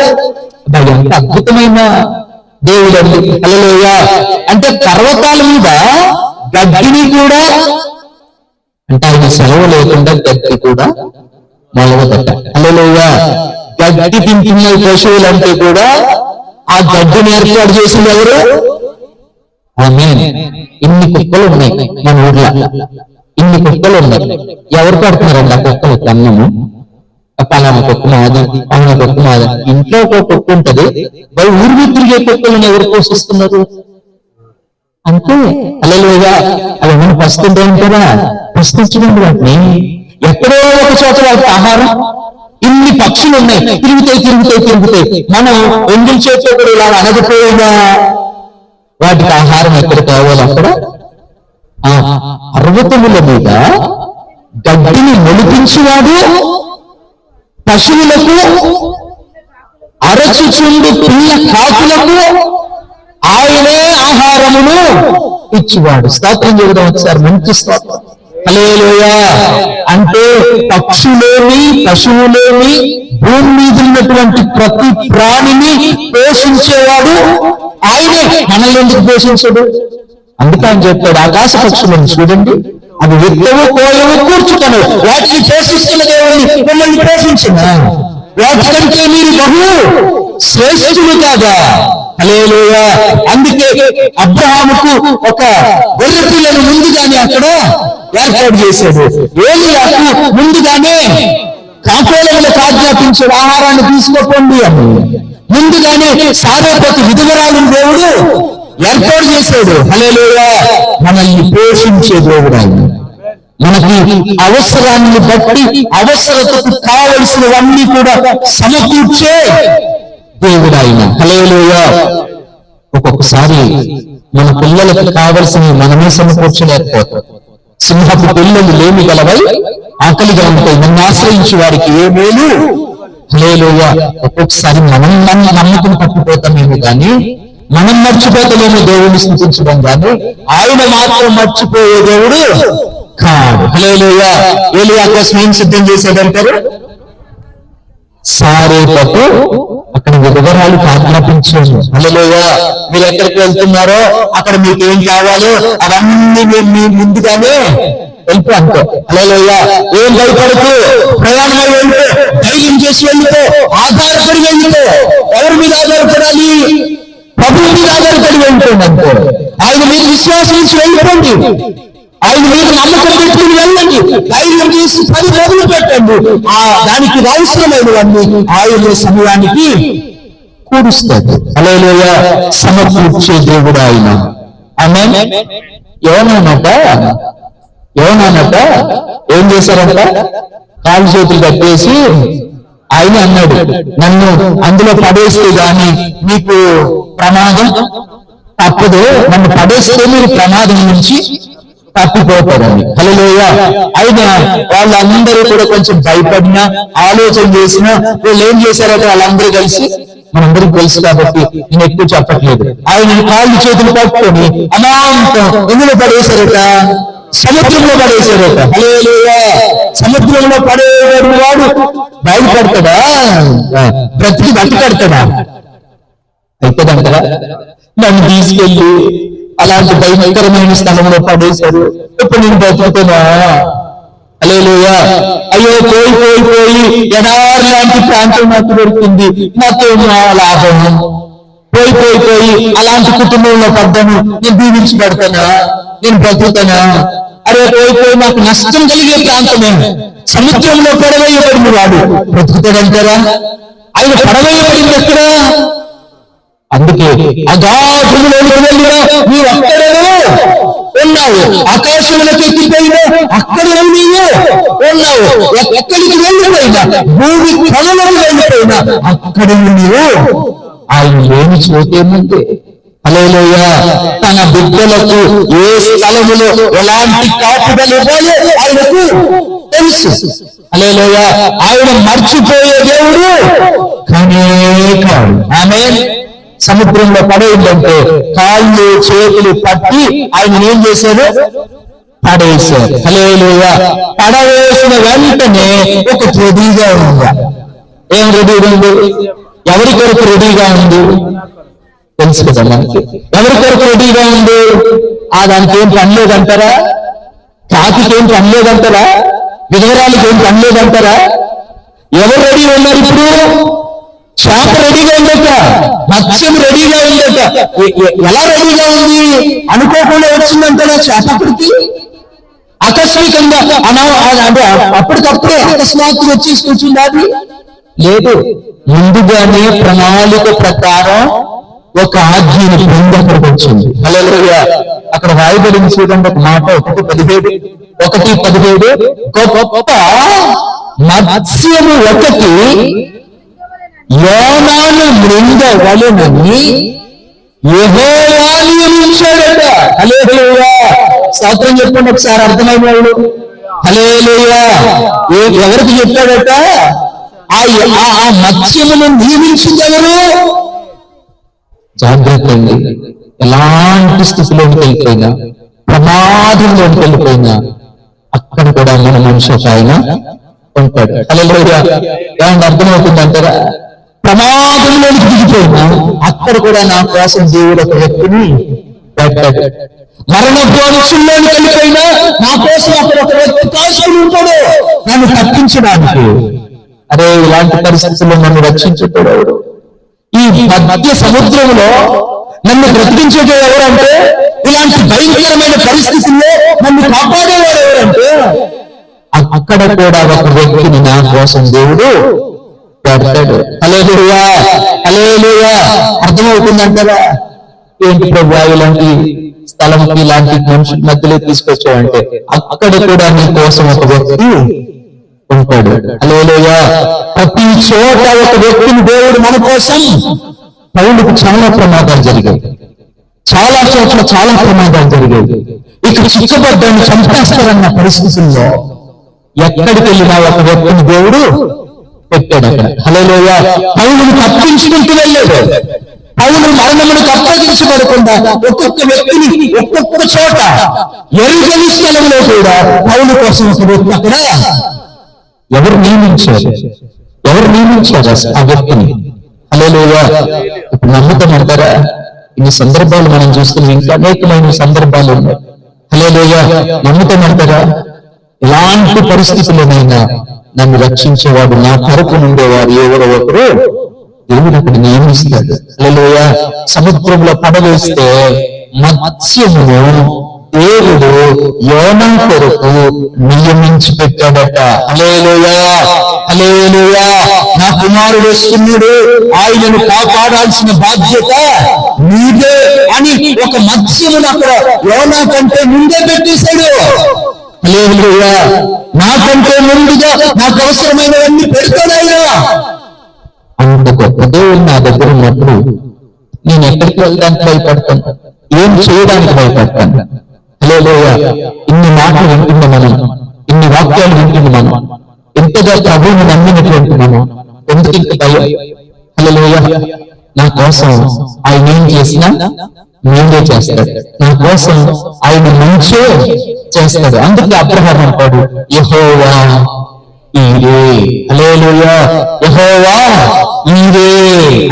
ఎంత అద్భుతమైన దేవుడు అండి. హల్లెలూయా. అంటే పర్వతాల మీద గడ్డిని కూడా, అంటే ఆయన సెలవు లేకుండా గడ్డి కూడా మొలవదట. హల్లెలూయా. గడ్డి తింటున్న పశువులంటే కూడా ఆ గడ్డిని ఏర్పాటు చేసింది ఎవరు? ఆమేన్. ఇన్ని కుక్కలు ఉన్నాయి మన ఊర్లో, ఇన్ని కుక్కలు ఉన్నాయి. ఎవరు పెడుతున్నారండి ఆ కుక్కలు అన్నము? పలానా కుక్క మాది, పలానా కుక్క మాది. ఇంట్లో ఒక కుక్క ఉంటది, ఊరికి తిరిగే కుక్కలను ఎవరు పోషిస్తున్నారు? అంతే. హల్లెలూయా. అవి ఏమైనా పస్తుంటే ఉంటారా? పస్తుంచండి వాటిని. ఎక్కడో ఒక చోట వాటికి ఆహారం. ఇన్ని పక్షులు ఉన్నాయి, తిరుగుతాయి. మనం ఎంగిల్ చేతితో కూడా ఇలా అనకపోయినా వాటికి ఆహారం ఎక్కడ కావాలి అక్కడ. పర్వతముల మీద గడ్డిని మొలిపించేవాడు, పశువులకు అరచుచుండు పిల్ల కాకులకు ఆయనే ఆహారమును ఇచ్చేవాడు. స్తోత్రం చేయడం ఒకసారి, మంచి స్తోత్రం. హల్లెలూయా. అంటే పక్షులేమి, పశువులేమి, భూమి మీద ఉన్నటువంటి ప్రతి ప్రాణిని పోషించేవాడు ఆయనే. మనల్ని ఎందుకు పోషించడు? అందుకే ఆయన చెప్తాడు, ఆకాశ పక్షులను చూడండి, అవి విత్తవు, కోయవు, కూర్చుతాను, వాటిని పోషిస్తున్న దేవుడిని మిమ్మల్ని పోషించిన వాటికంటే మీరు బహు శ్రేష్ఠులు కాదా? హల్లెలూయా. అందుకే అబ్రహాముకు ఒక గొర్రె పిల్లను ముందుగానే అక్కడ ఏర్పాటు చేశాడు. ఏలియాకు ముందుగానే కాపోలములకు ఆజ్ఞాపించాడు, ఆహారాన్ని తీసుకోకండి అని. ముందుగానే సారేపతి విధవరాలను దేవుడు ఏర్పాటు చేశాడు. హల్లెలూయా. మనల్ని పోషించే దేవుడు ఆయన. మనకి అవసరాన్ని బట్టి అవసరతకు కావలసినవన్నీ కూడా సమకూర్చే దేవుడు ఆయన. హల్లెలూయా. ఒక్కొక్కసారి మన పిల్లలకు కావలసినవి మనమే సమకూర్చలేకపోతాం. సింహపు పిల్లలు లేమి గలవై ఆకలిగా ఉంటాయి, నన్ను ఆశ్రయించి వారికి ఏ మేలు. హల్లెలూయా. ఒక్కొక్కసారి మనం నమ్మకం పట్టిపోతామేమో కానీ మనం మర్చిపోతామేమో దేవుడిని స్తుతించడం కానీ ఆయన మాత్రం మర్చిపోయే దేవుడు కాదు. హల్లెలూయా. ఏలియా కోసం ఏం సిద్ధం చేశాడంటారు? సారేపతు అక్కడ విధవరాలు ఆజ్ఞాపించాడు. హల్లెలూయా. మీరు ఎక్కడికి వెళ్తున్నారో అక్కడ మీకు ఏం కావాలో అవన్నీ మీరు ముందుగానే వెళ్ళిపో అనుకో. హల్లెలూయా. ఏం భయపడుతూ ప్రయాణమై వెళ్ళిపో, ధైర్యం చేసి వెళ్ళిపో, ఆధారపడి వెళ్ళిపో. ఎవరి మీద ఆధారపడాలి? ప్రభువు మీద ఆధారపడి వెళ్ళిపోండి అనుకో. ఆయన మీద విశ్వాసం నుంచి వెళ్ళిపోండి, ఆయన మీద నమ్మకం పెట్టుకుని వెళ్ళండి, ధైర్యం చేసి పని మొదలు పెట్టండి. దానికి అవసరమైనవన్నీ ఆయన సమయానికి కూడుస్తాడు. హల్లెలూయా. సమకూర్చే దేవుడు ఆయన. ఆమేన్. యోనానట ఏం చేశారంట? కాలు చేతులు కట్టేసి ఆయన అన్నాడు, నన్ను అందులో పడేస్తే గాని మీకు ప్రమాదం తప్పదు, నన్ను పడేస్తే మీరు ప్రమాదం నుంచి తప్పిపోతారని. హల్లెలూయా. అయినా వాళ్ళందరూ కూడా కొంచెం భయపడినా ఆలోచన చేసినా వీళ్ళు ఏం చేశారట? వాళ్ళందరూ కలిసి, మనందరికి తెలుసు కాబట్టి నేను ఎక్కువ చెప్పట్లేదు, ఆయన కాళ్ళు చేతులు పట్టుకొని అమాంతం ఎందులో పడేశారట? సముద్రంలో పడేశారట. హల్లెలూయా. సముద్రంలో పడేవాడు వాడు బయటపడతాడా? బ్రతికి బయటపడతాడా? అయిపోదంటారా? నన్ను తీసుకెళ్ళి అలాంటి భయంకరమైన స్థలంలో పడేశారు, ఇప్పుడు నేను బ్రతుకుతున్నా. హల్లెలూయా. అయ్యో పోయి పోయి పోయి ఎడారి లాంటి ప్రాంతం నాకు దొరికింది, నాకేమో లాభం. పోయి పోయి పోయి అలాంటి కుటుంబంలో పడ్డాను, నేను దీవించబడతానా? నేను బ్రతుకుతానా? అరే పోయి పోయి నాకు నష్టం కలిగే ప్రాంతమే. సముద్రంలో పడవేయబడిన వాడు బ్రతుకుతాడంటారా? ఆయన పడవేయబడింది ఎక్కడ? అందుకే అగాధములోనికి వెళ్ళినా నీవు అక్కడే ఉన్నావు, ఆకాశంలోకి ఎక్కిపోయినా అక్కడే నీవు ఉన్నావు, ఎక్కడికి వెళ్ళిపోయినా భూమి కొనలోకి వెళ్ళిపోయినా అక్కడే నీవు. ఆయన ఏమి చోటేముంది? హల్లెలూయా. తన బిడ్డలకు ఏ స్థలములో ఎలాంటి కాపుదలు ఇవ్వాలో ఆయనకు తెలుసు. హల్లెలూయా. ఆయన మర్చిపోయే దేవుడు కానే కాదు. ఆమేన్. సముద్రంలో పడేయంటే కాళ్ళు చేతులు పట్టి ఆయన ఏం చేశారు? పడేశారు. హల్లెలూయా. పడవేసిన వెంటనే ఒక రెడీగా ఉందా? ఏం రెడీగా ఉంది? ఎవరి కొరకు రెడీగా ఉంది? తెలుసు కదా మనకి. ఎవరి కొరకు రెడీగా ఉంది? దానికి ఏం పనిలేదంటారా? కాకికి ఏం పనిలేదంటారా? విధవరాలకి ఏం పనిలేదంటారా? ఎవరు రెడీ ఉన్నారు ఇప్పుడు? చేప రెడీగా ఉందట, మత్స్యం రెడీగా ఉందట. ఎలా రెడీగా ఉంది? అనుకోకుండా వచ్చిందంటారా చేపకి? ఆకస్మికంగా అంటే అప్పటికప్పుడే అకస్మాత్తుగా వచ్చేసి కూర్చుంది అది లేదు. ముందుగానే ప్రణాళిక ప్రకారం ఒక ఆజ్ఞని పొంది అక్కడికి వచ్చింది. హల్లెలూయా. అక్కడ రాయబడింది చూడండి ఒక మాట, 1:17 గొప్ప మత్స్యము ఒకటి యోనాను మృంగవలెనని యెహోవా నియమించాడట. హల్లెలూయా. స్తోత్రం చెప్పండి ఒకసారి, అర్థమైన వాళ్ళు. హల్లెలూయా. ఎవరికి చెప్పాడట? ఆ మత్స్యమును నియమించింది ఎవరు? జాగ్రత్త అండి. ఎలాంటి స్థితిలోకి వెళ్ళిపోయినా, ప్రమాదంలోకి వెళ్ళిపోయినా అక్కడ కూడా మన మనిషి ఆయన ఉంటాడు. హల్లెలూయా. ఏమన్నా అర్థమవుతుందంటారా? ప్రమాదంలోకి దిగిపోయినా అక్కడ కూడా నా కోసం దేవుడు ఒక వ్యక్తిని పెట్టాడు. మరణ అంచుల్లోకి వెళ్ళిపోయినా నా కోసం అక్కడ ఒక వ్యక్తి కాసుకుని ఉంటాడు నన్ను తప్పించడానికి. అరే ఇలాంటి పరిస్థితుల్లో నన్ను రక్షించేటోడు. ఈ మధ్య సముద్రంలో నన్ను బ్రతికించేది ఎవరంటే, ఇలాంటి భయంకరమైన పరిస్థితుల్లో నన్ను కాపాడేవాడు ఎవరంటే, అక్కడ కూడా ఒక వ్యక్తిని నా కోసం దేవుడు పెడతాడు. హల్లెలూయా, హల్లెలూయా. అర్థమవుతుందంటారా? ఏంటి ప్రభువా ఇలాంటి స్థలంకి ఇలాంటి మనుషుల మధ్యలో తీసుకొచ్చావంటే, అక్కడ కూడా నీ కోసం ఒక వ్యక్తి ఉంటాడు. హల్లెలూయా. ప్రతి చోట ఒక వ్యక్తిని దేవుడు మన కోసం. పౌలుకు చాలా ప్రమాదాలు జరిగాయి, చాలా చోట్ల చాలా ప్రమాదాలు జరిగాయి. ఇక్కడ చిక్కబడ్డాన్ని చంపేస్తారన్న పరిస్థితుల్లో ఎక్కడికి వెళ్ళినా ఒక వ్యక్తిని దేవుడు పెట్టాడు అక్కడ. హల్లెలూయా. పౌలును తప్పించుకుంటూ వెళ్ళాడు. పౌలు మరణములకు అప్పగించబడకుండా ఒక్కొక్క వ్యక్తిని ఒక్కొక్క చోట ఎరుగని స్థలంలో కూడా పౌలు కోసం ఒక వ్యక్తి అక్కడ ఎవరు నియమించారు ఆ వ్యక్తిని? హల్లెలూయా. ఇప్పుడు నమ్ముతామంటారా? ఇన్ని సందర్భాలు మనం చూస్తున్నాం, ఇంకా అనేకమైన సందర్భాలు ఉన్నాయి. హల్లెలూయా. నమ్ముతామంటారా? ఎలాంటి పరిస్థితుల్లోనైనా నన్ను రక్షించేవాడు, నా తరపున ఉండేవాడు ఎవరో ఒకరు దేవుడు అక్కడ నియమిస్తాడు. హల్లెలూయా. సముద్రంలో పడవేస్తే మత్స్యమును దేవుడు యోనా కొరకు నియమించి పెట్టాడట. హల్లెలూయా, హల్లెలూయా. నా కుమారుడు వస్తున్నాడు, ఆయనను కాపాడాల్సిన బాధ్యత నీదే అని ఒక మత్స్యమును అక్కడ యోనా కంటే ముందే పెట్టేశాడు. హల్లెలూయా. నాకంటే ముందుగా నాకు అవసరమైనవన్నీ పెడతాడాయన. అంత గొప్ప దేవుడు నా దగ్గర ఉన్నప్పుడు నేను ఎక్కడికి వెళ్ళడానికి భయపడతాను, ఏం చేయడానికి భయపడతాను? హల్లెలూయా. ఇన్ని మాటలు వింటున్న మనం, ఇన్ని వాక్యాలు వింటున్న మనం, ఎంతగా ప్రభువుని నమ్మినటువంటి మనం ఎందుకు ఇంత భయం? హల్లెలూయా. నా కోసం ఆయన ఏం చేసినా మేమే చేస్తాడు, నా కోసం ఆయన మంచే చేస్తాడు. అందుకే అబ్రహాము అంటాడు, యెహోవా ఈరే. హల్లెలూయా. యెహోవా ఈరే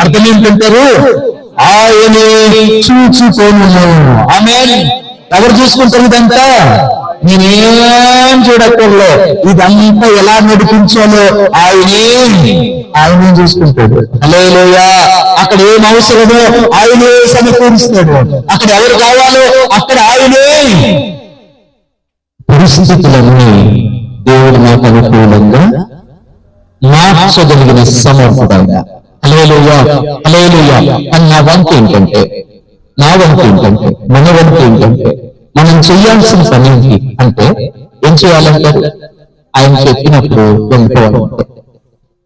అర్థం ఏంటంటారు? ఆయనే చూచుకొనును. ఆమేన్. ఎవరు చూసుకుంటారు ఇదంతా? నేనేం చూడక్కర్లే, ఇదంతా ఎలా నడిపించాలో ఆయనే చూసుకుంటాడు. హల్లెలూయా. అక్కడ ఏం అవసరమో ఆయనే సమకూరుస్తాడు, అక్కడ ఎవరు కావాలో అక్కడ ఆయనే. పరిస్థితులన్నీ దేవుడు నాకు అనుకూలంగా మార్చగలిగిన సమర్థుడైన. హల్లెలూయా, హల్లెలూయా. అని నా వంతు ఏంటంటే, మన వంతు ఏంటంటే, మనం చేయాల్సిన పని ఏంటి అంటే, ఏం చేయాలంటారు? ఆయన చెప్పినప్పుడు వెళ్ళిపోవాలంటే,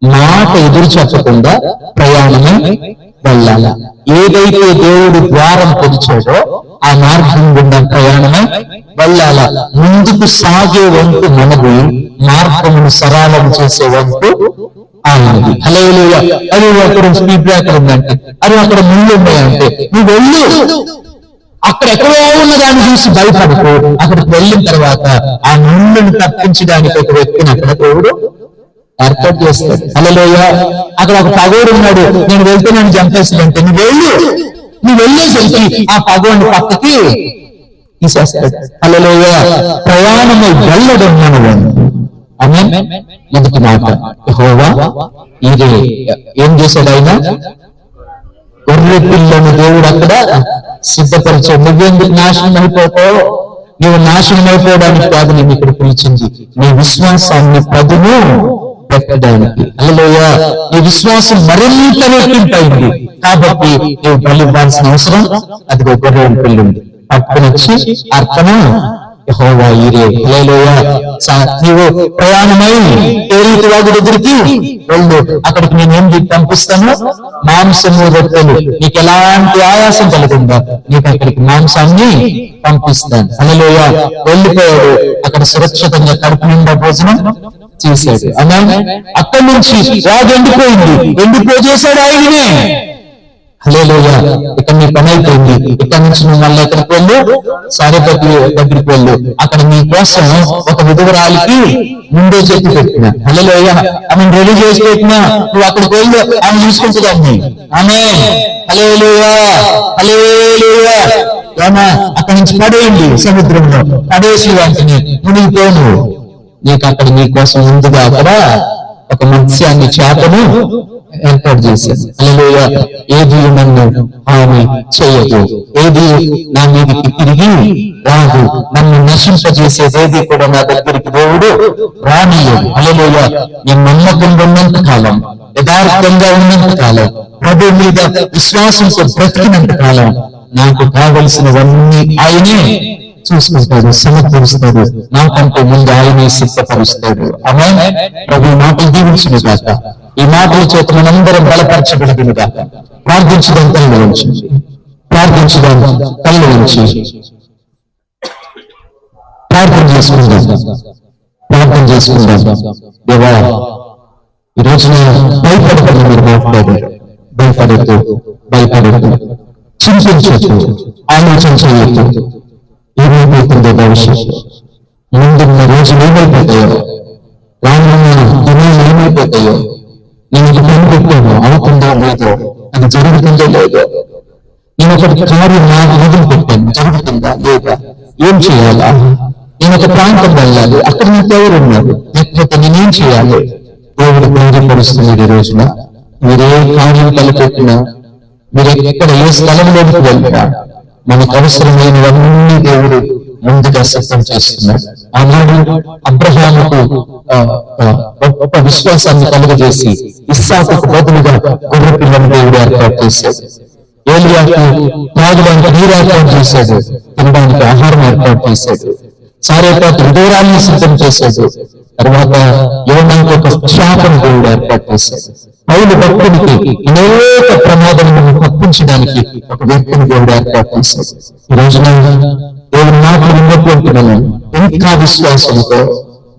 మాట ఎదురు చెప్పకుండా ప్రయాణమే వెళ్ళాల. ఏదైతే దేవుడు ద్వారం తెరిచాడో ఆ మార్గం గుండా ప్రయాణమే వెళ్ళాల. ముందుకు సాగే వంతు మనది, మార్గమును సరళం చేసే వంతు ఆయనది. హల్లెలూయా. అది అక్కడ స్పీడ్ బ్రేకర్ ఉందంటే, అది అక్కడ ముళ్ళు ఉన్నాయంటే నువ్వు వెళ్ళు. అక్కడ ఎక్కడో ఉన్న దాన్ని చూసి భయపడుతూ అక్కడికి వెళ్ళిన తర్వాత ఆ ముళ్ళను తప్పించడానికి ఒక వ్యక్తిని అక్కడ దేవుడు ఏర్పాటు చేస్తాడు. హల్లెలూయా. అక్కడ ఒక పగోడు ఉన్నాడు, నేను వెళ్తే నన్ను చంపేస్తాడంటే నువ్వు వెళ్ళేసరికి ఆ పగోడిని పక్కకి తీసేస్తాడు. హల్లెలూయా. ప్రయాణమై వెళ్ళడం మనము. ఆమేన్. మొదటి మాట, యెహోవా ఈరే. ఏం చేశాడు ఆయన? గొర్రె పిల్లను దేవుడు అక్కడ సిద్ధపరిచాడు. నువ్వెందుకు నాశనం అయిపోతావు? నువ్వు నాశనం అయిపోవడానికి కాదు నేను ఇక్కడ పిలిచింది, నీ విశ్వాసాన్ని పదును పెట్టడానికి. హల్లెలూయా. నీ విశ్వాసం మరింత రెట్టింపైంది కాబట్టి నువ్వు బలి ఇవ్వాల్సిన అవసరం అదిగో గొర్రె పిల్లుంది. పట్టుకొచ్చి అర్పణ యెహోవా ఈరే. హల్లెలూయా. నీవు ప్రయాణమై ఏరీతి వాగు దగ్గరికి వెళ్ళు, అక్కడికి నేనేం పంపిస్తాను? మాంసము, రొట్టెలు. నీకు ఎలాంటి ఆయాసం కలుగుందా నీకు అక్కడికి మాంసాన్ని పంపిస్తాను. హల్లెలూయా. వెళ్ళిపోయాడు, అక్కడ సురక్షితంగా కడుపు నిండా భోజనం చేశాడు. అన్నాడు. అక్కడి నుంచి వాగు ఎండిపోయింది, ఎండిపోజేశాడు ఆయననే. హల్లెలూయా. ఇక్కడ నీ పని అయిపోయింది, ఇక్కడ నుంచి నువ్వు మళ్ళీ ఎక్కడికి వెళ్ళు? సారెపతి దగ్గరికి వెళ్ళు, అక్కడ నీ కోసం ఒక విధవరాలికి ముందే చెప్పి పెట్టిన. హల్లెలూయా. ఆమె రెడీ చేసి పెట్టినా నువ్వు అక్కడికి వెళ్ళు, ఆమె చూసుకుంటుందాన్ని. ఆమేన్. హల్లెలూయా, హల్లెలూయా. అక్కడి నుంచి పడేయండి సముద్రంలో, పడేసి వాటిని మునిగిపోను. నీకు అక్కడ నీ కోసం ముందుగా అక్కడ ఒక మత్స్యాన్ని, చేపను ఏర్పాటు చేశాను. హల్లెలూయా. ఏది నన్ను హాని చేయదు, ఏది నా మీదకి తిరిగి రాదు, నన్ను నశింపజేసేదేది కూడా నా దగ్గరికి దేవుడు రానియదు. హల్లెలూయా. నేను నమ్మకంగా ఉన్నంత కాలం, యథార్థంగా ఉన్నంత కాలం, ప్రభు మీద విశ్వాసంతో బ్రతికినంత కాలం నాకు కావలసినవన్నీ ఆయనే చూసుకుంటాడు, సమకూరుస్తాడు. నాకంటే ముందు ఆయనే సిద్ధపరుస్తాడు. ఆమేన్. ప్రభు మాటలు దీవించును గాక. ఈ మాటల చేత మనందరం బలపరచబడును గాక. ప్రార్థించడం కళ్ళు ఉంచి, ప్రార్థించడం కళ్ళు ఉంచి ప్రార్థన చేసుకుందాం, ప్రార్థన చేసుకుందాం. దేవా, ఈ రోజున భయపడకుండా మీరు మాట్లాడారు. భయపడద్దు, భయపడద్దు, చింతించద్దు, ఆలోచన చేయొద్దు. ఏమైపోతుందో భవిష్యత్తు, ముందున్న రోజులు ఏమైపోతాయో, రానున్న దినాలు ఏమైపోతాయో, నేను ఇది కనిపెట్టాను, అవుతుందో లేదో, అది జరుగుతుందో లేదో, నేను ఒకటి కార్యం నాకు మొదలు పెట్టాను, జరుగుతుందా లేదా, ఏం చేయాలా, నేను ఒక ప్రాంతం వెళ్ళాలి, అక్కడ నాకు ఎవరు ఉన్నారు, లేకపోతే నేనేం చేయాలి? దేవుడు ధైర్యపరుస్తున్నాడు. ఈ రోజున మీరే కార్యం తలపెట్టినా, మీరు ఎక్కడ ఏ స్థలంలోకి వెళ్ళినా మనకు అవసరమైనవన్నీ దేవుడు ముందుగా సిద్ధం చేస్తున్నాడు. ఆనాడు అబ్రహాముకు గొప్ప విశ్వాసాన్ని కలుగజేసి ఇస్సాకుకు బదులుగా గొర్రె పిల్లను దేవుడు ఏర్పాటు చేశాడు. ఏలియాకు త్రాగడానికి నీరు ఏర్పాటు చేశాడు, తినడానికి ఆహారం ఏర్పాటు చేశాడు. సారేపాకు హృదయాన్ని సిద్ధం చేశాడు. తర్వాత యోనాకు ఒక శాపను దేవుడు ఏర్పాటు చేశాడు. పౌలు భక్తునికి అనేక ప్రమాదాలను తప్పించడానికి ఒక వ్యక్తిని దేవుడు ఏర్పాటు చేశాడు. ఈ రోజున దేవుడు మాటలు విన్నటువంటి మనం ఇంకా విశ్వాసంతో,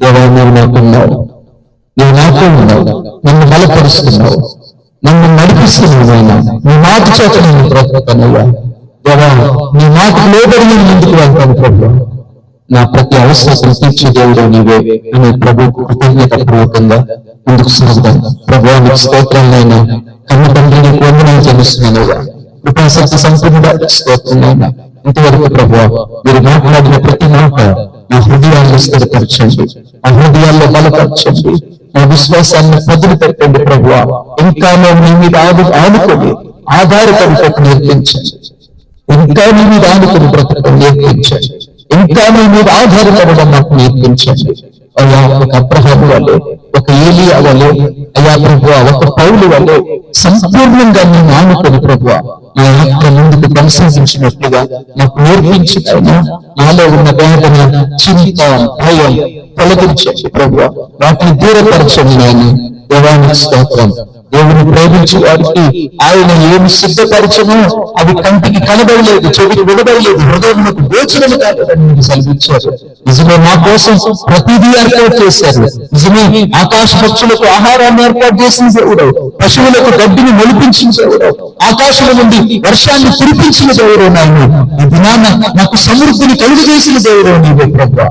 దేవా నీవు నాకున్నావు, నీవు నాతో ఉన్నావు, నన్ను బలపరుస్తున్నావు, నన్ను నడిపిస్తున్నావు. అయినా నీ మాట చేత నేను బ్రతుకుతానయ్యా. దేవా, నీ మాట లోబడి నేను ముందుకు వెళ్తాను. ప్రభు, నా ప్రతి అవసరం తీర్చే దేవుడు నీవే అని ప్రభు కృతజ్ఞత పూర్వకంగా ముందుకు సాగుతాను. ప్రభువానికి స్తోత్రాలైనా, కన్న తండ్రి నీకు వందనాలు చెల్లిస్తున్నానయ్యా. కృపాసక్తి సంపూర్ణ స్తోత్రాలైనా, ఇంతవరకు ప్రభు మీరు మాట్లాడిన ప్రతి మాట నా హృదయాన్ని స్థిరపరచండి, ఆ హృదయాల్లో బలపరచండి, నా విశ్వాసాన్ని పదులు పెట్టండి. ప్రభు ఇంకా నేను నీ మీద ఆనుకొని ఆధారపడి నేర్పించండి, ఇంకా నీ మీద ఆనుకొని బ్రతకడం నేర్పించండి, ఇంకా నీ మీద ఆధారపడడం నాకు నేర్పించండి. అయ్యా, ఒక అబ్రహాము వలె, ఒక ఏలియా వలె, అయ్యా ప్రభు ఒక పౌలు వలె సంపూర్ణంగా నేను ఆనుకొని ప్రభు నా యొక్క ముందుకు కొనసాగించినట్లుగా నాకు నేర్పించిన నాలో ఉన్న వేదన, చింత, భయం తొలగించండి ప్రభు. వాటిని దూరపరచండి నాయన. దేవానికి స్తోత్రం. దేవుని ప్రేమించే వారికి ఆయన ఏమి సిద్ధపరచను అవి కంటికి కనబడలేదు, చెవికి వినబడలేదు, హృదయంలోకి గోచరము కాదని మీరు సెలవిచ్చారు. నిజమే, మా కోసం ప్రతిదీ ఏర్పాటు చేశారు. నిజమే, ఆకాశ పక్షులకు ఆహారాన్ని ఏర్పాటు చేసిన దేవుడు, పశువులకు గడ్డిని మొలిపించిన దేవుడు, ఆకాశం నుండి వర్షాన్ని కురిపించిన దేవుడు నాయన. ఈ దినాన నాకు సమృద్ధిని కలుగజేసిన దేవుడు నీవే ప్రభు.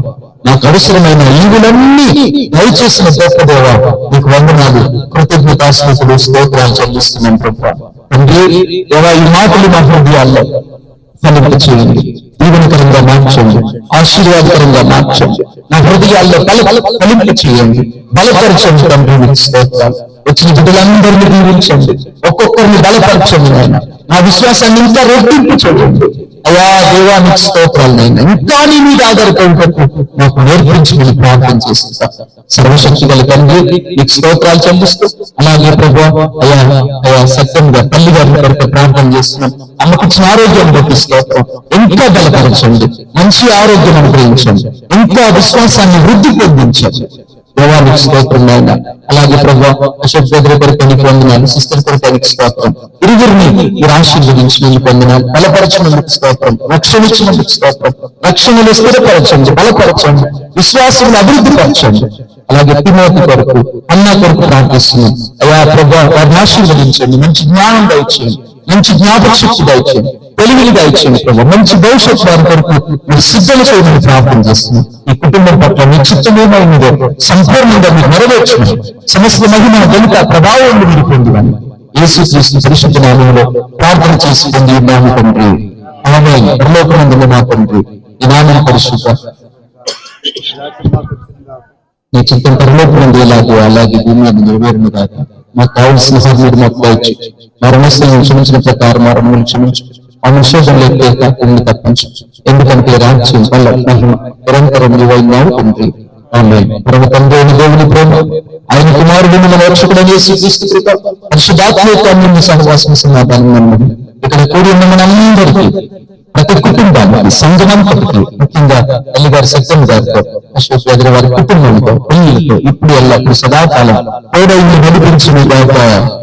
నాకు అవసరమైన ఈవులన్నీ దయచేసిన గొప్ప దేవా, నీకు వందనాలు, కృతజ్ఞతాస్తుతులు, స్తోత్రాలు చెల్లిస్తున్నాను ప్రభు. తండ్రి దేవా, ఈ మాటలు మా హృదయాల్లో ఫలింప చేయండి, దీవెనకరంగా మార్చండి, ఆశీర్వాదకరంగా మార్చండి, నా హృదయాల్లో ఫలింప చేయండి, బలపరచండి తండ్రి. నీకు స్తోత్రాలు. వచ్చిన బిడ్డలందరినీ దీవించండి, ఒక్కొక్కరిని బలపరచండి నాయన. నా విశ్వాసాన్ని ఇంకా రెట్టింపు చేయండి అయ్యా. దేవానికి స్తోత్రాలనైనా ఇంకా నీ మీద ఆధారపడినట్టు నాకు నేర్పించుకుని ప్రార్థన చేస్తా. సర్వశక్తి గల తండ్రి నీకు స్తోత్రాలు చెల్లిస్తూ, అలాగే ప్రభు అయ్యా అయ్యా సత్యంగా తల్లి గారిని కొరకు ప్రార్థన చేస్తున్నాం. అమ్మకు ఇచ్చిన ఆరోగ్యాన్ని బట్టి స్తోత్రం. ఇంకా బలపరచండి, మంచి ఆరోగ్యం అనుగ్రహించండి, ఇంకా విశ్వాసాన్ని వృద్ధి పొందించండి. దేవానికి స్తోత్రం నాయన. అలాగే ప్రభు అశోక్ బ్రదర్ కొరకు నీకు వందనాలు, సిస్టర్ కొరకు నీకు స్తోత్రం. ఇరువురిని మీరు ఆశీర్వదించినందుకు వందనాలు, బలపరచినందుకు స్తోత్రం, రక్షణ ఇచ్చినందుకు స్తోత్రం. రక్షణలు స్థిరపరచండి, బలపరచండి, విశ్వాసం అభివృద్ధి పరచండి. అలాగే తిమోతి కొరకు, అన్న కొరకు ప్రార్థిస్తున్నాం. అయ్యా ప్రభు వారిని ఆశీర్వదించండి, మంచి జ్ఞానం దయచేయండి, మంచి జ్ఞాపక శక్తి దయచేయండి, తెలివిగా ఇచ్చింది ప్రభు. మంచి భవిష్యత్తు వారి కొరకు మీరు సిద్ధం చేయమని ప్రార్థన చేస్తున్నాం. ఈ కుటుంబం పట్ల మీ చిత్తమేమైందో సంపూర్ణంగా మీరు నెరవేర్చండి. సమస్త మహిమ వెనుక ప్రభావం మీరు పొందివని యేసుక్రీస్తు పరిశుద్ధ నామములో ప్రార్థన చేసుకుంది నామ తండ్రి. ఆమేన్. పరలోకమందున్న మా తండ్రి, ఈ నామం పరిశుద్ధ నీ చిత్తం పరలోకం ఎలాగో అలాగే భూమి మీద నెరవేరును కాదు. మాకు కావలసిన మీరు మాకు దయచు. మరణస్థలం క్షమించిన ప్రకారం మరణములు క్షమించు. ఆ నిషేధంలో కాకుండా తప్పించు. ఎందుకంటే రాజ్యం వల్ల మహిమ నిరంతరం నీవైనావు తండ్రి. ఆమేన్. పరమ తండ్రి అయిన దేవుని ప్రేమ, ఆయన కుమారుడు మన రక్షకుడైన యేసుక్రీస్తు కృప, పరిశుద్ధాత్మ యొక్క అన్యోన్య సహవాసం సమాధానం ఉన్నది. ఇక్కడ కూడి ఉన్న మనందరికీ, ప్రతి కుటుంబానికి, సంఘమంతటికి, ముఖ్యంగా తల్లిగారి సత్యం గారితో, అశోక్ గారి వారి కుటుంబంతో, పిల్లలతో ఇప్పుడు ఎల్లప్పుడు సదాకాలం తోడైన నడిపించిన గాక.